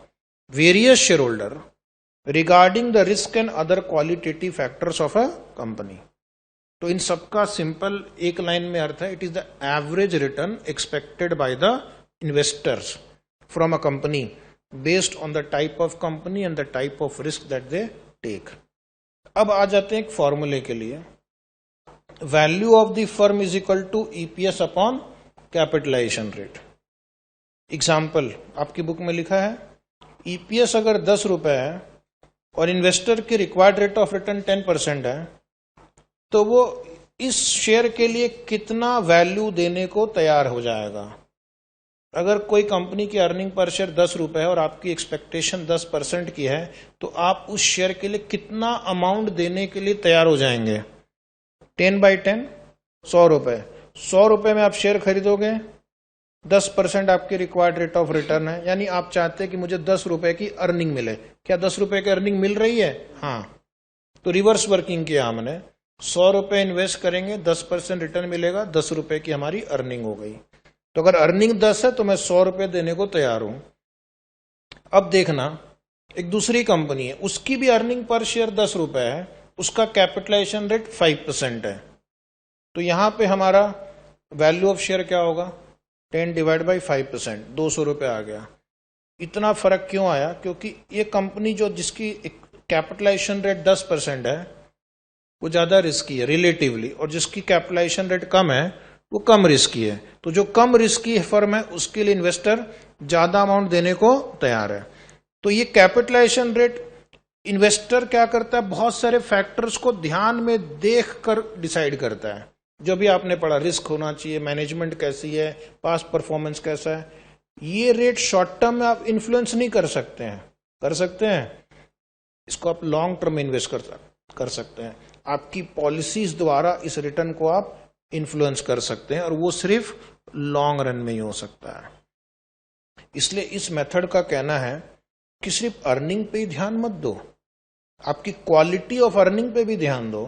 Speaker 1: various share holder regarding the risk and other qualitative factors of a company. तो इन सबका सिंपल एक लाइन में अर्थ है, it is the average return expected by the investors from a company based on the type of company and the type of risk that they take. अब आ जाते हैं एक फॉर्मूले के लिए। Value of the firm is equal to EPS upon capitalization rate. Example आपकी book में लिखा है, ईपीएस अगर 10 रुपए है और इन्वेस्टर की रिक्वायर्ड रेट ऑफ रिटर्न 10% है, तो वो इस शेयर के लिए कितना वैल्यू देने को तैयार हो जाएगा। अगर कोई कंपनी की अर्निंग पर शेयर 10 रुपए है और आपकी एक्सपेक्टेशन 10% की है, तो आप उस शेयर के लिए कितना अमाउंट देने के लिए तैयार हो जाएंगे? 10/10 100 रुपए। 100 रुपए में आप शेयर खरीदोगे, 10% आपकी रिक्वायर्ड रेट ऑफ रिटर्न है, यानी आप चाहते हैं कि मुझे 10 रुपए की अर्निंग मिले। क्या 10 रुपए की अर्निंग मिल रही है? हाँ। तो रिवर्स वर्किंग किया हमने, 100 रुपए इन्वेस्ट करेंगे, 10% रिटर्न मिलेगा, 10 रुपए की हमारी अर्निंग हो गई। तो अगर अर्निंग 10 है तो मैं 100 रुपए देने को तैयार हूं। अब देखना, एक दूसरी कंपनी है, उसकी भी अर्निंग पर शेयर 10 रुपए है, उसका कैपिटलाइजेशन रेट 5% है। तो यहां पे हमारा वैल्यू ऑफ शेयर क्या होगा? 10/5%, 200 रुपए आ गया। इतना फर्क क्यों आया? क्योंकि ये कंपनी जो जिसकी कैपिटलाइजेशन रेट 10% है वो ज्यादा रिस्की है रिलेटिवली, और जिसकी कैपिटलाइजेशन रेट कम है वो कम रिस्की है। तो जो कम रिस्की फर्म है उसके लिए इन्वेस्टर ज्यादा अमाउंट देने को तैयार है। तो ये कैपिटलाइजेशन रेट इन्वेस्टर क्या करता है? बहुत सारे फैक्टर्स को ध्यान में देख कर डिसाइड करता है। जो भी आपने पढ़ा, रिस्क होना चाहिए, मैनेजमेंट कैसी है, पास्ट परफॉर्मेंस कैसा है। ये रेट शॉर्ट टर्म में आप इन्फ्लुएंस नहीं कर सकते हैं। कर सकते हैं इसको आप लॉन्ग टर्म में इन्वेस्ट कर सकते हैं। आपकी पॉलिसीज द्वारा इस रिटर्न को आप इन्फ्लुएंस कर सकते हैं, और वो सिर्फ लॉन्ग रन में ही हो सकता है। इसलिए इस मेथड का कहना है कि सिर्फ अर्निंग पे ही ध्यान मत दो, आपकी क्वालिटी ऑफ अर्निंग पे भी ध्यान दो,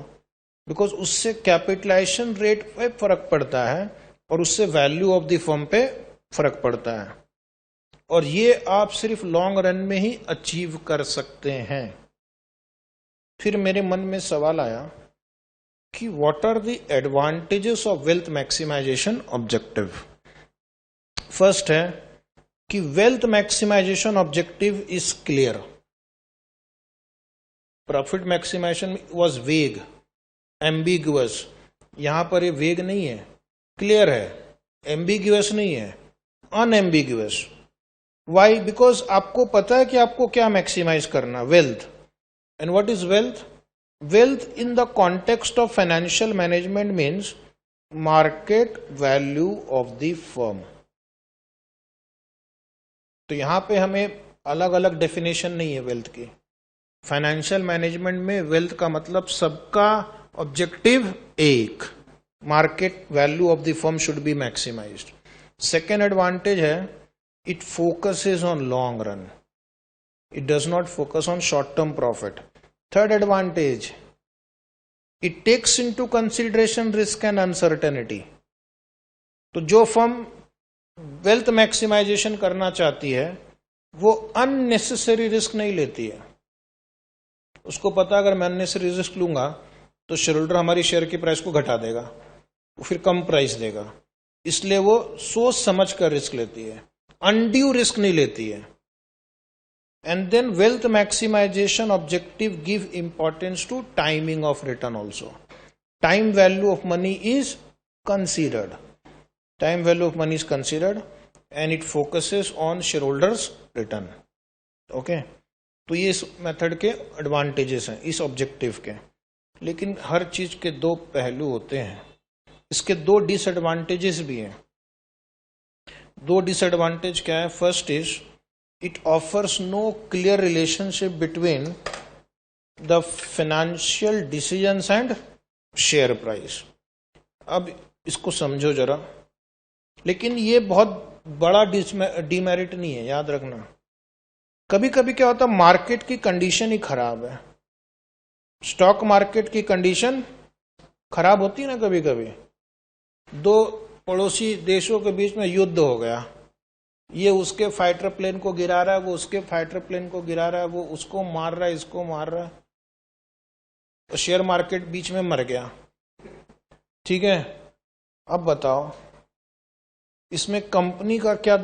Speaker 1: बिकॉज उससे कैपिटलाइजेशन रेट पे फर्क पड़ता है और उससे वैल्यू ऑफ द फर्म पे फर्क पड़ता है, और ये आप सिर्फ लॉन्ग रन में ही अचीव कर सकते हैं। फिर मेरे मन में सवाल आया कि what are the advantages of wealth maximization objective. First है कि wealth maximization objective is clear. Profit maximization was vague, ambiguous. यहां पर ये वेग नहीं है, क्लियर है। एम्बिगुअस नहीं है, अनएम्बिगुअस। वाई? बिकॉज आपको पता है कि आपको क्या मैक्सिमाइज करना, wealth. And what is wealth? Wealth in the context of financial management means market value of the firm. तो यहां पे हमें अलग अलग डेफिनेशन नहीं है वेल्थ की. फाइनेंशियल मैनेजमेंट में वेल्थ का मतलब सबका ऑब्जेक्टिव एक, market value of the firm should be maximised. Second advantage है, it focuses on long run, it does not focus on short term profit. Third advantage, it takes into consideration risk and uncertainty. तो जो firm wealth maximisation करना चाहती है वो unnecessary risk नहीं लेती है. उसको पता अगर मैं अननेसेसरी रिस्क लूंगा तो शेयर होल्डर हमारी शेयर की प्राइस को घटा देगा, वो फिर कम प्राइस देगा. इसलिए वो सोच समझ कर रिस्क लेती है, अनड्यू रिस्क नहीं लेती है. And then wealth maximization objective give importance to timing of return also. Time value of money is considered. Time value of money is considered and it focuses on share holders return. Okay, तो ये इस method के advantages हैं इस objective के. लेकिन हर चीज के दो पहलू होते हैं, इसके दो डिसएडवांटेजेस भी हैं. दो डिसएडवांटेज क्या है? First is it offers no clear relationship between the financial decisions and share price. अब इसको समझो जरा. लेकिन ये बहुत बड़ा डिमेरिट नहीं है, याद रखना. कभी कभी क्या होता है, मार्केट की कंडीशन ही खराब है, स्टॉक मार्केट की कंडीशन खराब होती है ना. कभी कभी दो पड़ोसी देशों के बीच में युद्ध हो गया, ये उसके फाइटर प्लेन को गिरा रहा है, वो उसके फाइटर प्लेन को गिरा रहा है, वो उसको मार रहा है, इसको मार रहा है, तो शेयर मार्केट बीच में मर गया. ठीक है, अब बताओ इसमें कंपनी का क्या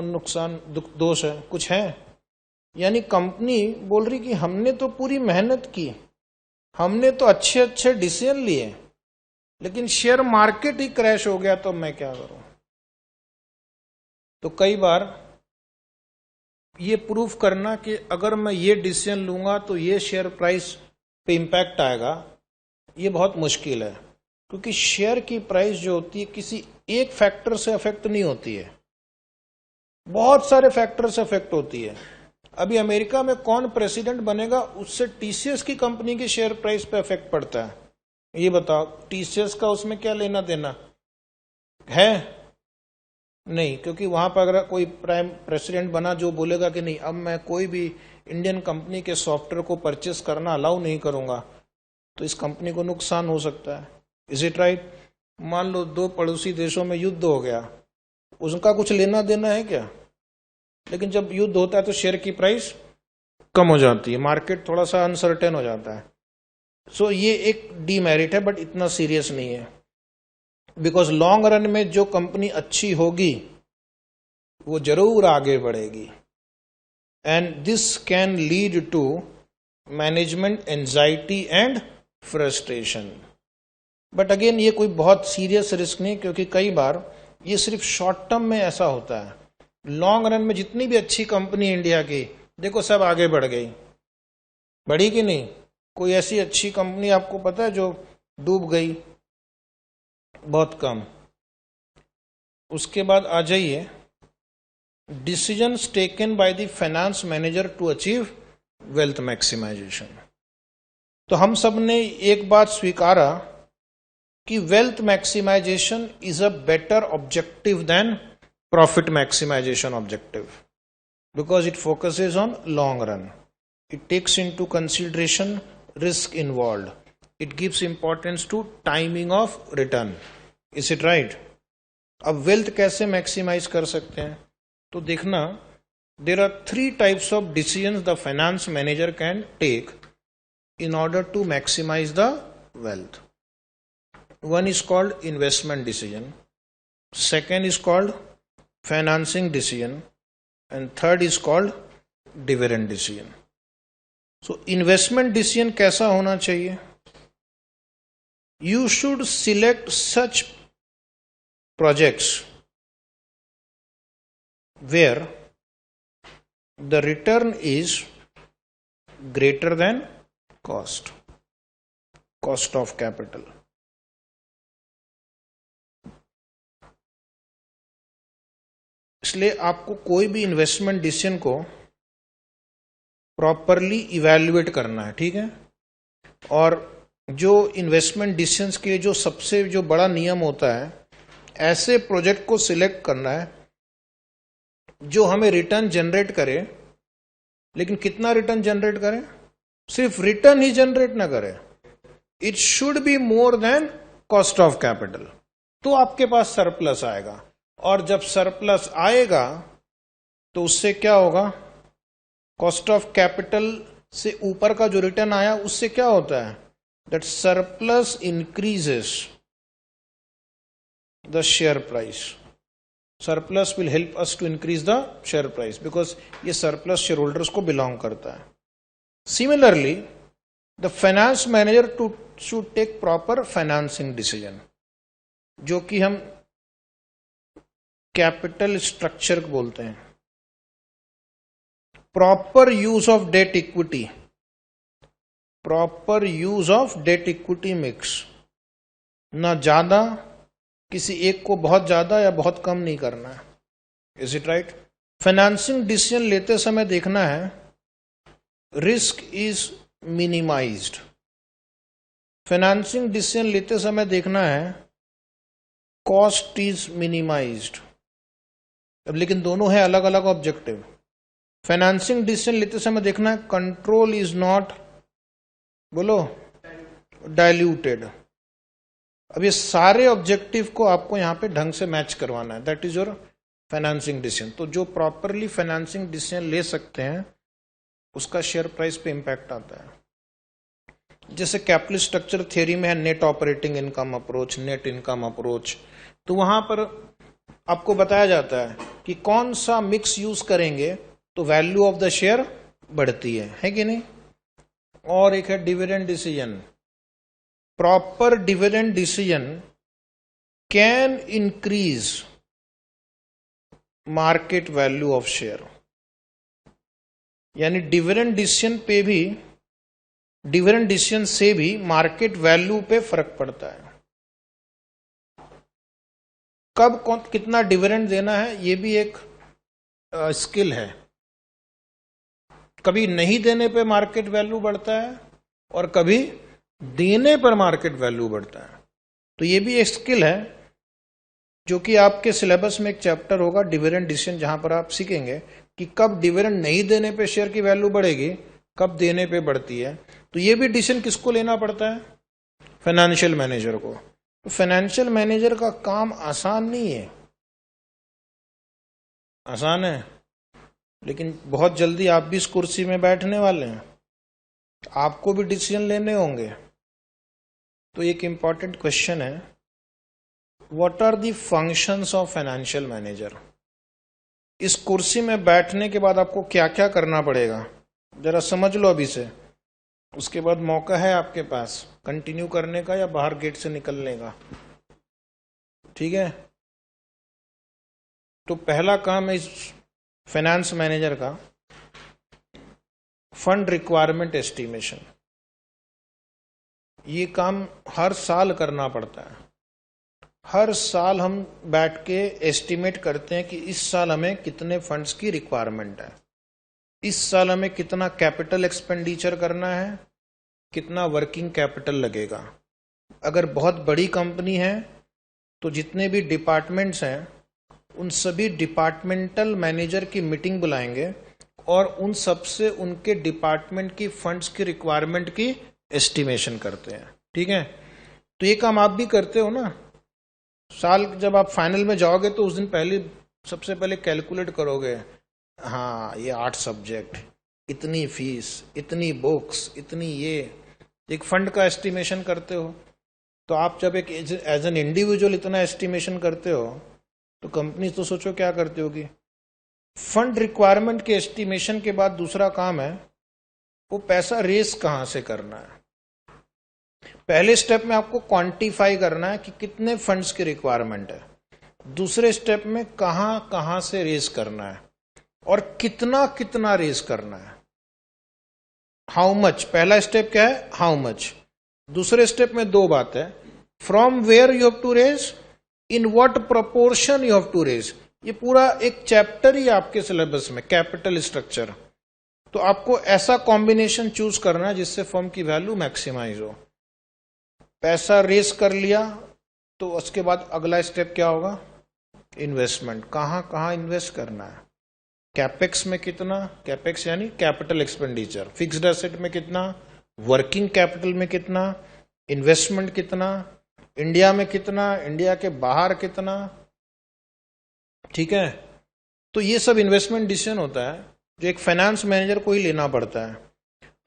Speaker 1: नुकसान दोष है? कुछ है? यानी कंपनी बोल रही कि हमने तो पूरी मेहनत की, हमने तो अच्छे अच्छे डिसीजन लिए, लेकिन शेयर मार्केट ही क्रैश हो गया, तो मैं क्या करूं? तो कई बार ये प्रूफ करना कि अगर मैं ये डिसीजन लूंगा तो ये शेयर प्राइस पे इंपैक्ट आएगा, ये बहुत मुश्किल है. क्योंकि शेयर की प्राइस जो होती है किसी एक फैक्टर से अफेक्ट नहीं होती है, बहुत सारे फैक्टर से अफेक्ट होती है. अभी अमेरिका में कौन प्रेसिडेंट बनेगा उससे टीसीएस की कंपनी की शेयर प्राइस पे अफेक्ट पड़ता है. ये बताओ, टीसीएस का उसमें क्या लेना देना है? नहीं, क्योंकि वहां पर अगर कोई प्राइम प्रेसिडेंट बना जो बोलेगा कि नहीं अब मैं कोई भी इंडियन कंपनी के सॉफ्टवेयर को परचेस करना अलाउ नहीं करूंगा, तो इस कंपनी को नुकसान हो सकता है. Is it right? मान लो दो पड़ोसी देशों में युद्ध हो गया, उसका कुछ लेना देना है क्या? लेकिन जब युद्ध होता है तो शेयर की प्राइस कम हो जाती है, मार्केट थोड़ा सा अनसर्टेन हो जाता है. सो ये एक डीमेरिट है, बट इतना सीरियस नहीं है. बिकॉज लॉन्ग रन में जो कंपनी अच्छी होगी वो जरूर आगे बढ़ेगी. And this can lead to management anxiety and frustration. But again ये कोई बहुत सीरियस रिस्क नहीं, क्योंकि कई बार ये सिर्फ शॉर्ट टर्म में ऐसा होता है. लॉन्ग रन में जितनी भी अच्छी कंपनी इंडिया की देखो सब आगे बढ़ गई, बढ़ी कि नहीं? कोई ऐसी अच्छी कंपनी आपको पता है जो डूब गई? बहुत कम. उसके बाद आ जाइए, decisions taken by the finance manager to achieve wealth maximization. तो हम सब ने एक बात स्वीकारा कि wealth maximization is a better objective than profit maximization objective, because it focuses on long run, it takes into consideration risk involved, it gives importance to timing of return. Is it right? अब wealth कैसे maximize कर सकते हैं? तो देखना, there are 3 types of decisions the finance manager can take in order to maximize the wealth. One is called investment decision, second is called financing decision, and third is called dividend decision. So investment decision कैसा होना चाहिए? You should select such projects where the return is greater than cost of capital. इसलिए आपको कोई भी investment decision को properly evaluate करना है, ठीक है। और जो इन्वेस्टमेंट डिसीजंस के जो सबसे जो बड़ा नियम होता है, ऐसे प्रोजेक्ट को सिलेक्ट करना है जो हमें रिटर्न जनरेट करे, लेकिन कितना रिटर्न जनरेट करे, सिर्फ रिटर्न ही जनरेट ना करे, it should be more than cost of capital, तो आपके पास सरप्लस आएगा। और जब सरप्लस आएगा तो उससे क्या होगा, कॉस्ट ऑफ कैपिटल से ऊपर का जो रिटर्न आया उससे क्या होता है, that surplus increases the share price. Surplus will help us to increase the share price because ये सरप्लस शेयर होल्डर्स को बिलोंग करता है। Similarly the finance manager to should take proper financing decision, जो कि हम कैपिटल स्ट्रक्चर बोलते हैं। Proper use of debt equity, proper use of debt equity mix, ना ज्यादा, किसी एक को बहुत ज्यादा या बहुत कम नहीं करना है। Is it right? Financing decision लेते समय देखना है risk is minimised. Financing decision लेते समय देखना है कॉस्ट इज मिनिमाइज्ड। अब लेकिन दोनों है अलग अलग ऑब्जेक्टिव। फाइनेंसिंग डिसीजन लेते समय देखना है कंट्रोल इज नॉट, बोलो, डाइल्यूटेड। अब ये सारे ऑब्जेक्टिव को आपको यहां पे ढंग से मैच करवाना है, that is your financing decision. तो जो प्रॉपरली फाइनेंसिंग डिसीजन ले सकते हैं उसका शेयर प्राइस पे इंपैक्ट आता है। जैसे कैपिटल स्ट्रक्चर थ्योरी में है net operating income approach, net income approach, तो वहां पर आपको बताया जाता है कि कौन सा मिक्स यूज करेंगे तो वैल्यू ऑफ द शेयर बढ़ती है कि नहीं। और एक है dividend decision. Proper dividend decision can increase market value of share, यानी डिविडेंड डिसीजन पे भी, डिविडेंड डिसीजन से भी मार्केट वैल्यू पे फर्क पड़ता है। कब कौन कितना डिविडेंड देना है ये भी एक स्किल है। कभी नहीं देने पे मार्केट वैल्यू बढ़ता है और कभी देने पर मार्केट वैल्यू बढ़ता है। तो ये भी एक स्किल है जो कि आपके सिलेबस में एक चैप्टर होगा डिविडेंड डिसीजन, जहां पर आप सीखेंगे कि कब डिविडेंड नहीं देने पे शेयर की वैल्यू बढ़ेगी, कब देने पे बढ़ती है। तो ये भी डिसीजन किसको लेना पड़ता है, फाइनेंशियल मैनेजर को। तो फाइनेंशियल मैनेजर का काम आसान नहीं है, आसान है लेकिन बहुत जल्दी आप भी इस कुर्सी में बैठने वाले हैं, आपको भी डिसीजन लेने होंगे। तो एक इंपॉर्टेंट क्वेश्चन है, what are the functions of financial manager. इस कुर्सी में बैठने के बाद आपको क्या क्या करना पड़ेगा जरा समझ लो अभी से, उसके बाद मौका है आपके पास कंटिन्यू करने का या बाहर गेट से निकलने का, ठीक है। तो पहला काम है इस फाइनेंस मैनेजर का फंड रिक्वायरमेंट एस्टिमेशन। ये काम हर साल करना पड़ता है। हर साल हम बैठ के एस्टिमेट करते हैं कि इस साल हमें कितने फंड्स की रिक्वायरमेंट है, इस साल हमें कितना कैपिटल एक्सपेंडिचर करना है, कितना वर्किंग कैपिटल लगेगा। अगर बहुत बड़ी कंपनी है तो जितने भी डिपार्टमेंट्स हैं उन सभी डिपार्टमेंटल मैनेजर की मीटिंग बुलाएंगे और उन सबसे उनके डिपार्टमेंट की फंड्स की रिक्वायरमेंट की एस्टिमेशन करते हैं, ठीक है। तो ये काम आप भी करते हो ना। साल जब आप फाइनल में जाओगे तो उस दिन पहले सबसे पहले कैलकुलेट करोगे, हाँ ये 8 सब्जेक्ट, इतनी फीस, इतनी बुक्स, इतनी ये, एक फंड का एस्टिमेशन करते हो। तो आप जब एक एज एन इंडिविजुअल इतना एस्टिमेशन करते हो तो कंपनी तो सोचो क्या करती होगी। फंड रिक्वायरमेंट के एस्टिमेशन के बाद दूसरा काम है वो पैसा रेस कहां से करना है। पहले स्टेप में आपको क्वांटिफाई करना है कि कितने फंड्स की रिक्वायरमेंट है, दूसरे स्टेप में कहां से रेस करना है, और कितना कितना रेज करना है, हाउ मच। पहला स्टेप क्या है, हाउ मच। दूसरे स्टेप में दो बात है, from where you have to raise, in what proportion you have to raise. ये पूरा एक चैप्टर ही आपके सिलेबस में, कैपिटल स्ट्रक्चर। तो आपको ऐसा कॉम्बिनेशन चूज करना है जिससे फर्म की वैल्यू मैक्सिमाइज हो। पैसा रेस कर लिया तो उसके बाद अगला स्टेप क्या होगा, इन्वेस्टमेंट। कहां कहां इन्वेस्ट करना है, कैपेक्स में कितना, कैपेक्स यानी कैपिटल एक्सपेंडिचर, फिक्स्ड एसेट में कितना, वर्किंग कैपिटल में कितना, इन्वेस्टमेंट कितना, इंडिया में कितना, इंडिया के बाहर कितना। ठीक है, तो ये सब इन्वेस्टमेंट डिसीजन होता है जो एक फाइनेंस मैनेजर को ही लेना पड़ता है।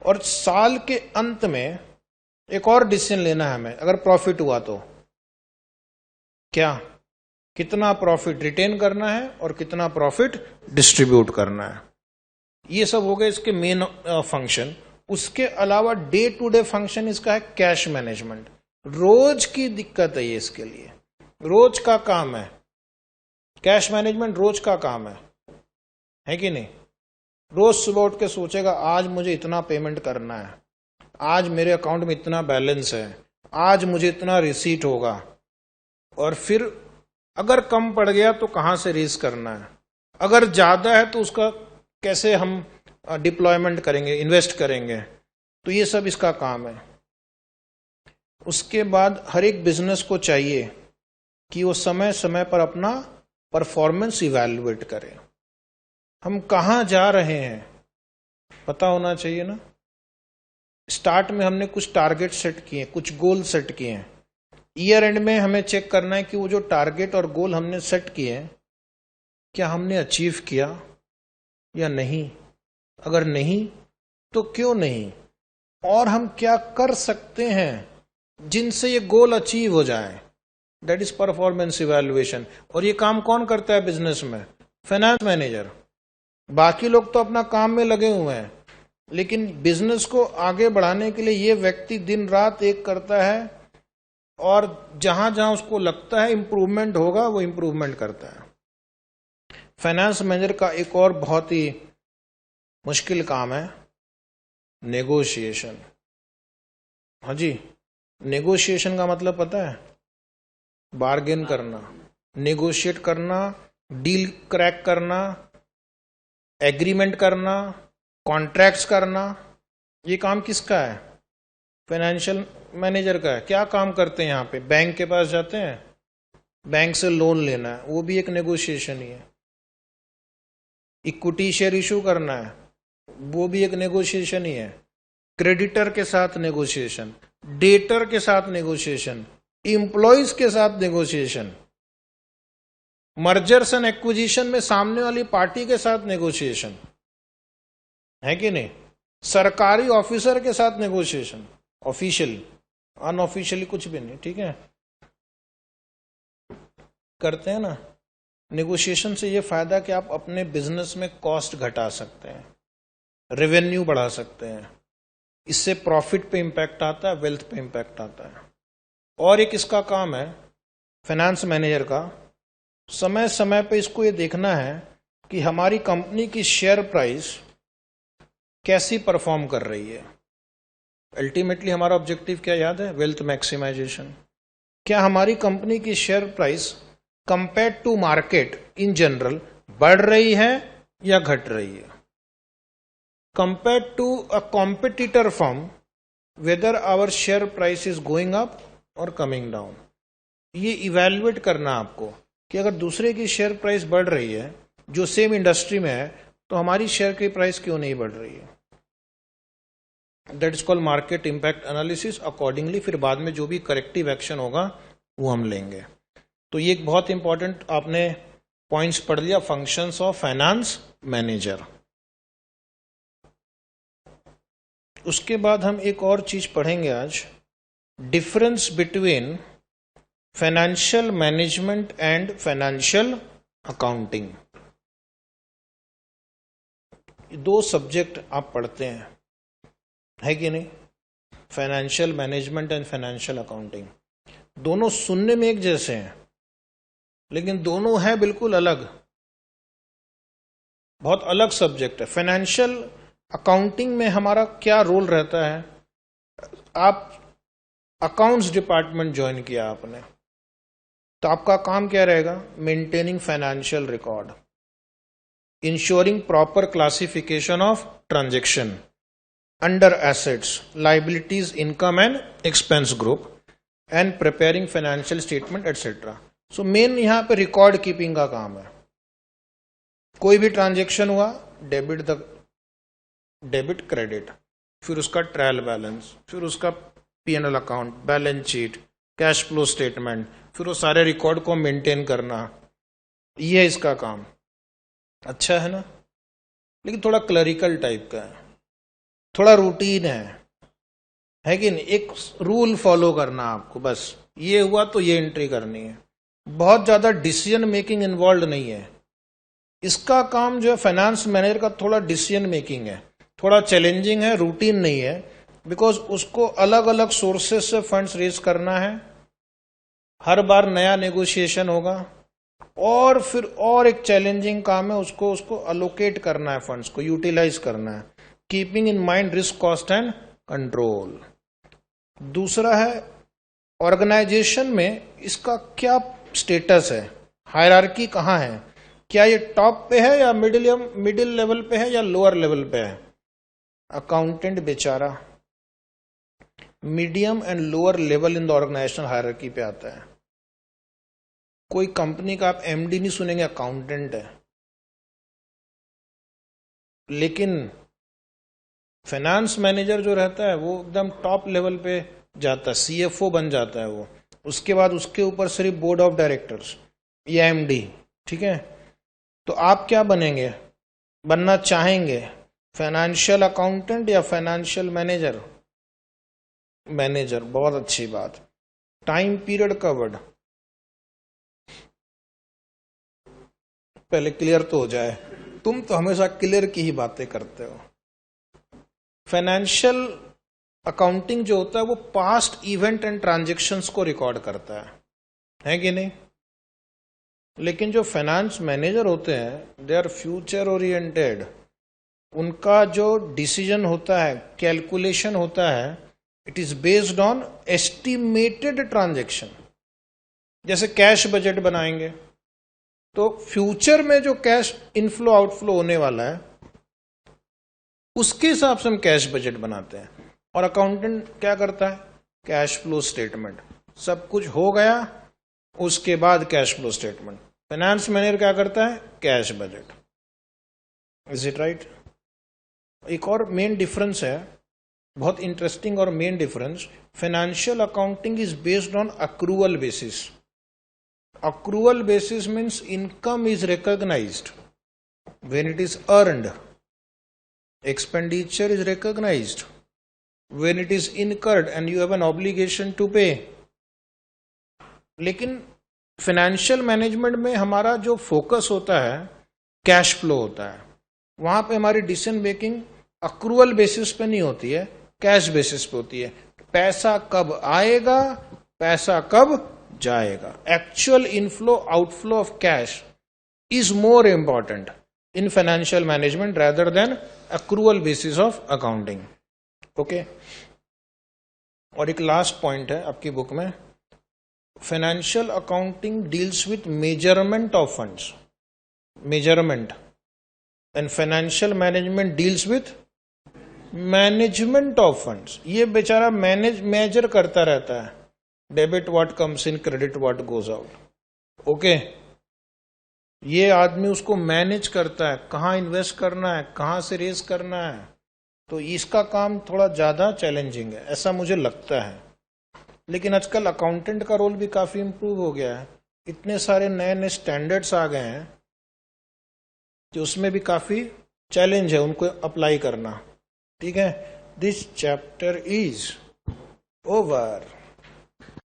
Speaker 1: और साल के अंत में एक और डिसीजन लेना है हमें, अगर प्रॉफिट हुआ तो क्या, कितना प्रॉफिट रिटेन करना है और कितना प्रॉफिट डिस्ट्रीब्यूट करना है। ये सब हो गए इसके मेन फंक्शन। उसके अलावा डे टू डे फंक्शन इसका है कैश मैनेजमेंट। रोज की दिक्कत है ये, इसके लिए रोज का काम है कैश मैनेजमेंट, रोज का काम है कि नहीं। रोज सुबह उठ के सोचेगा आज मुझे इतना पेमेंट करना है, आज मेरे अकाउंट में इतना बैलेंस है, आज मुझे इतना रिसीट होगा, और फिर अगर कम पड़ गया तो कहां से रेज करना है, अगर ज्यादा है तो उसका कैसे हम डिप्लॉयमेंट करेंगे, इन्वेस्ट करेंगे। तो ये सब इसका काम है। उसके बाद हर एक बिजनेस को चाहिए कि वो समय समय पर अपना परफॉर्मेंस इवैल्यूएट करे। हम कहां जा रहे हैं पता होना चाहिए ना। स्टार्ट में हमने कुछ टारगेट सेट किए, कुछ गोल सेट किए हैं। ईयर एंड में हमें चेक करना है कि वो जो टारगेट और गोल हमने सेट किए हैं क्या हमने अचीव किया या नहीं। अगर नहीं तो क्यों नहीं, और हम क्या कर सकते हैं जिनसे ये गोल अचीव हो जाए। That is performance evaluation. और ये काम कौन करता है बिजनेस में, फाइनेंस मैनेजर। बाकी लोग तो अपना काम में लगे हुए हैं, लेकिन बिजनेस को आगे बढ़ाने के लिए ये व्यक्ति दिन रात एक करता है, और जहां जहां उसको लगता है इंप्रूवमेंट होगा वो इंप्रूवमेंट करता है। फाइनेंस मैनेजर का एक और बहुत ही मुश्किल काम है नेगोशिएशन। हाँ जी, नेगोशिएशन का मतलब पता है, बार्गेन करना, नेगोशिएट करना, डील क्रैक करना, एग्रीमेंट करना, कॉन्ट्रैक्ट्स करना। ये काम किसका है, फाइनेंशियल मैनेजर का है। क्या काम करते हैं यहाँ पे, बैंक के पास जाते हैं, बैंक से लोन लेना है, वो भी एक नेगोशिएशन ही है। इक्विटी शेयर इशू करना है, वो भी एक नेगोशिएशन ही है। क्रेडिटर के साथ नेगोशिएशन, डेटर के साथ नेगोशिएशन, एम्प्लॉइज के साथ नेगोशिएशन, मर्जर्स एंड एक्विजिशन में सामने वाली पार्टी के साथ नेगोशिएशन, है कि नहीं। सरकारी ऑफिसर के साथ नेगोशिएशन, ऑफिशियली, अनऑफिशियली कुछ भी नहीं। ठीक है, करते हैं ना। नेगोशिएशन से ये फायदा कि आप अपने बिजनेस में कॉस्ट घटा सकते हैं, रेवेन्यू बढ़ा सकते हैं, इससे प्रॉफिट पे इंपैक्ट आता है, वेल्थ पे इंपैक्ट आता है। और एक इसका काम है फाइनेंस मैनेजर का, समय समय पे इसको ये देखना है कि हमारी कंपनी की शेयर प्राइस कैसी परफॉर्म कर रही है। अल्टीमेटली हमारा ऑब्जेक्टिव क्या याद है, वेल्थ मैक्सिमाइजेशन। क्या हमारी कंपनी की share price compare to market in general बढ़ रही है या घट रही है। Compare to a competitor firm, whether our share price is going up और कमिंग डाउन। ये इवैल्यूएट करना आपको कि अगर दूसरे की शेयर प्राइस बढ़ रही है जो सेम इंडस्ट्री में है, तो हमारी शेयर की प्राइस क्यों नहीं बढ़ रही है। That is called market impact analysis. Accordingly फिर बाद में जो भी करेक्टिव एक्शन होगा वो हम लेंगे। तो ये एक बहुत इंपॉर्टेंट आपने पॉइंट्स पढ़ लिया, फंक्शंस ऑफ फाइनेंस मैनेजर। उसके बाद हम एक और चीज पढ़ेंगे आज, difference between financial management and financial accounting. दो सब्जेक्ट आप पढ़ते हैं, है कि नहीं, financial management and financial accounting. दोनों सुनने में एक जैसे हैं, लेकिन दोनों हैं बिल्कुल अलग। बहुत अलग सब्जेक्ट है। फाइनेंशियल अकाउंटिंग में हमारा क्या रोल रहता है? आप अकाउंट्स डिपार्टमेंट ज्वाइन किया आपने, तो आपका काम क्या रहेगा? Maintaining financial record, ensuring proper classification of transaction under assets, liabilities, income and expense group, and preparing financial statement etcetera. So main यहां पे रिकॉर्ड कीपिंग का काम है। कोई भी ट्रांजेक्शन हुआ, डेबिट क्रेडिट, फिर उसका ट्रायल बैलेंस, फिर उसका P&L account, balance sheet, cash flow statement, फिर वो सारे रिकॉर्ड को मेंटेन करना, ये है इसका काम। अच्छा है ना? लेकिन थोड़ा क्लरिकल टाइप का है, थोड़ा रूटीन है कि नहीं? एक रूल फॉलो करना आपको, बस ये हुआ तो ये एंट्री करनी है। बहुत ज्यादा डिसीजन मेकिंग इन्वॉल्व नहीं है। इसका काम जो है फाइनेंस मैनेजर का, थोड़ा डिसीजन मेकिंग है, थोड़ा चैलेंजिंग है, रूटीन नहीं है, बिकॉज उसको अलग अलग सोर्सेस से फंड्स रेज करना है, हर बार नया नेगोशिएशन होगा, और फिर और एक चैलेंजिंग काम है, उसको अलोकेट करना है, फंड्स को यूटिलाइज करना है, keeping in mind risk, cost and control. दूसरा है ऑर्गेनाइजेशन में इसका क्या स्टेटस है, हायरार्की कहाँ है, क्या ये टॉप पे है या मिडिल लेवल पे है या लोअर लेवल पे है? अकाउंटेंट बेचारा medium and lower level in the organizational hierarchy पे आता है। कोई कंपनी का आप एमडी नहीं सुनेंगे अकाउंटेंट है, लेकिन फाइनेंस मैनेजर जो रहता है वो एकदम टॉप लेवल पे जाता है, सीएफओ बन जाता है वो। उसके बाद उसके ऊपर सिर्फ बोर्ड ऑफ डायरेक्टर्स या एमडी, ठीक है? तो आप क्या बनेंगे, बनना चाहेंगे? फाइनेंशियल अकाउंटेंट या फाइनेंशियल मैनेजर? मैनेजर, बहुत अच्छी बात। टाइम पीरियड कवर्ड, पहले क्लियर तो हो जाए, तुम तो हमेशा क्लियर की ही बातें करते हो। फाइनेंशियल अकाउंटिंग जो होता है वो पास्ट इवेंट एंड ट्रांजैक्शंस को रिकॉर्ड करता है कि नहीं? लेकिन जो फाइनेंस मैनेजर होते हैं दे आर फ्यूचर ओरिएंटेड। उनका जो डिसीजन होता है, कैलकुलेशन होता है, it is based on estimated transaction. जैसे कैश बजट बनाएंगे तो फ्यूचर में जो कैश इनफ्लो आउटफ्लो होने वाला है उसके हिसाब से हम कैश बजट बनाते हैं। और अकाउंटेंट क्या करता है? कैश फ्लो स्टेटमेंट, सब कुछ हो गया उसके बाद cash flow statement. Finance manager क्या करता है? Cash budget. Is it right? एक और मेन डिफरेंस है, बहुत इंटरेस्टिंग और main difference, financial accounting is based on accrual basis. Accrual basis means income is recognized when it is earned, expenditure is recognized when it is incurred and you have an obligation to pay. लेकिन financial management में हमारा जो focus होता है cash flow होता है, वहां पे हमारी डिसीजन मेकिंग अक्रूवल बेसिस पे नहीं होती है, कैश बेसिस पे होती है। पैसा कब आएगा, पैसा कब जाएगा, actual inflow outflow of cash is more important in financial management rather than accrual basis of accounting. Okay? और एक लास्ट पॉइंट है आपकी बुक में, financial accounting deals with measurement of funds, measurement, and financial management deals with management of funds. ये बेचारा major करता रहता है, debit what comes in, credit what goes out. Okay, ये आदमी उसको मैनेज करता है, कहाँ इन्वेस्ट करना है, कहाँ से रेज करना है। तो इसका काम थोड़ा ज्यादा चैलेंजिंग है, ऐसा मुझे लगता है। लेकिन आजकल अकाउंटेंट का रोल भी काफी इंप्रूव हो गया है, इतने सारे नए नए स्टैंडर्ड्स आ गए हैं कि उसमें भी काफी चैलेंज है उनको अप्लाई करना। ठीक है, दिस चैप्टर इज ओवर।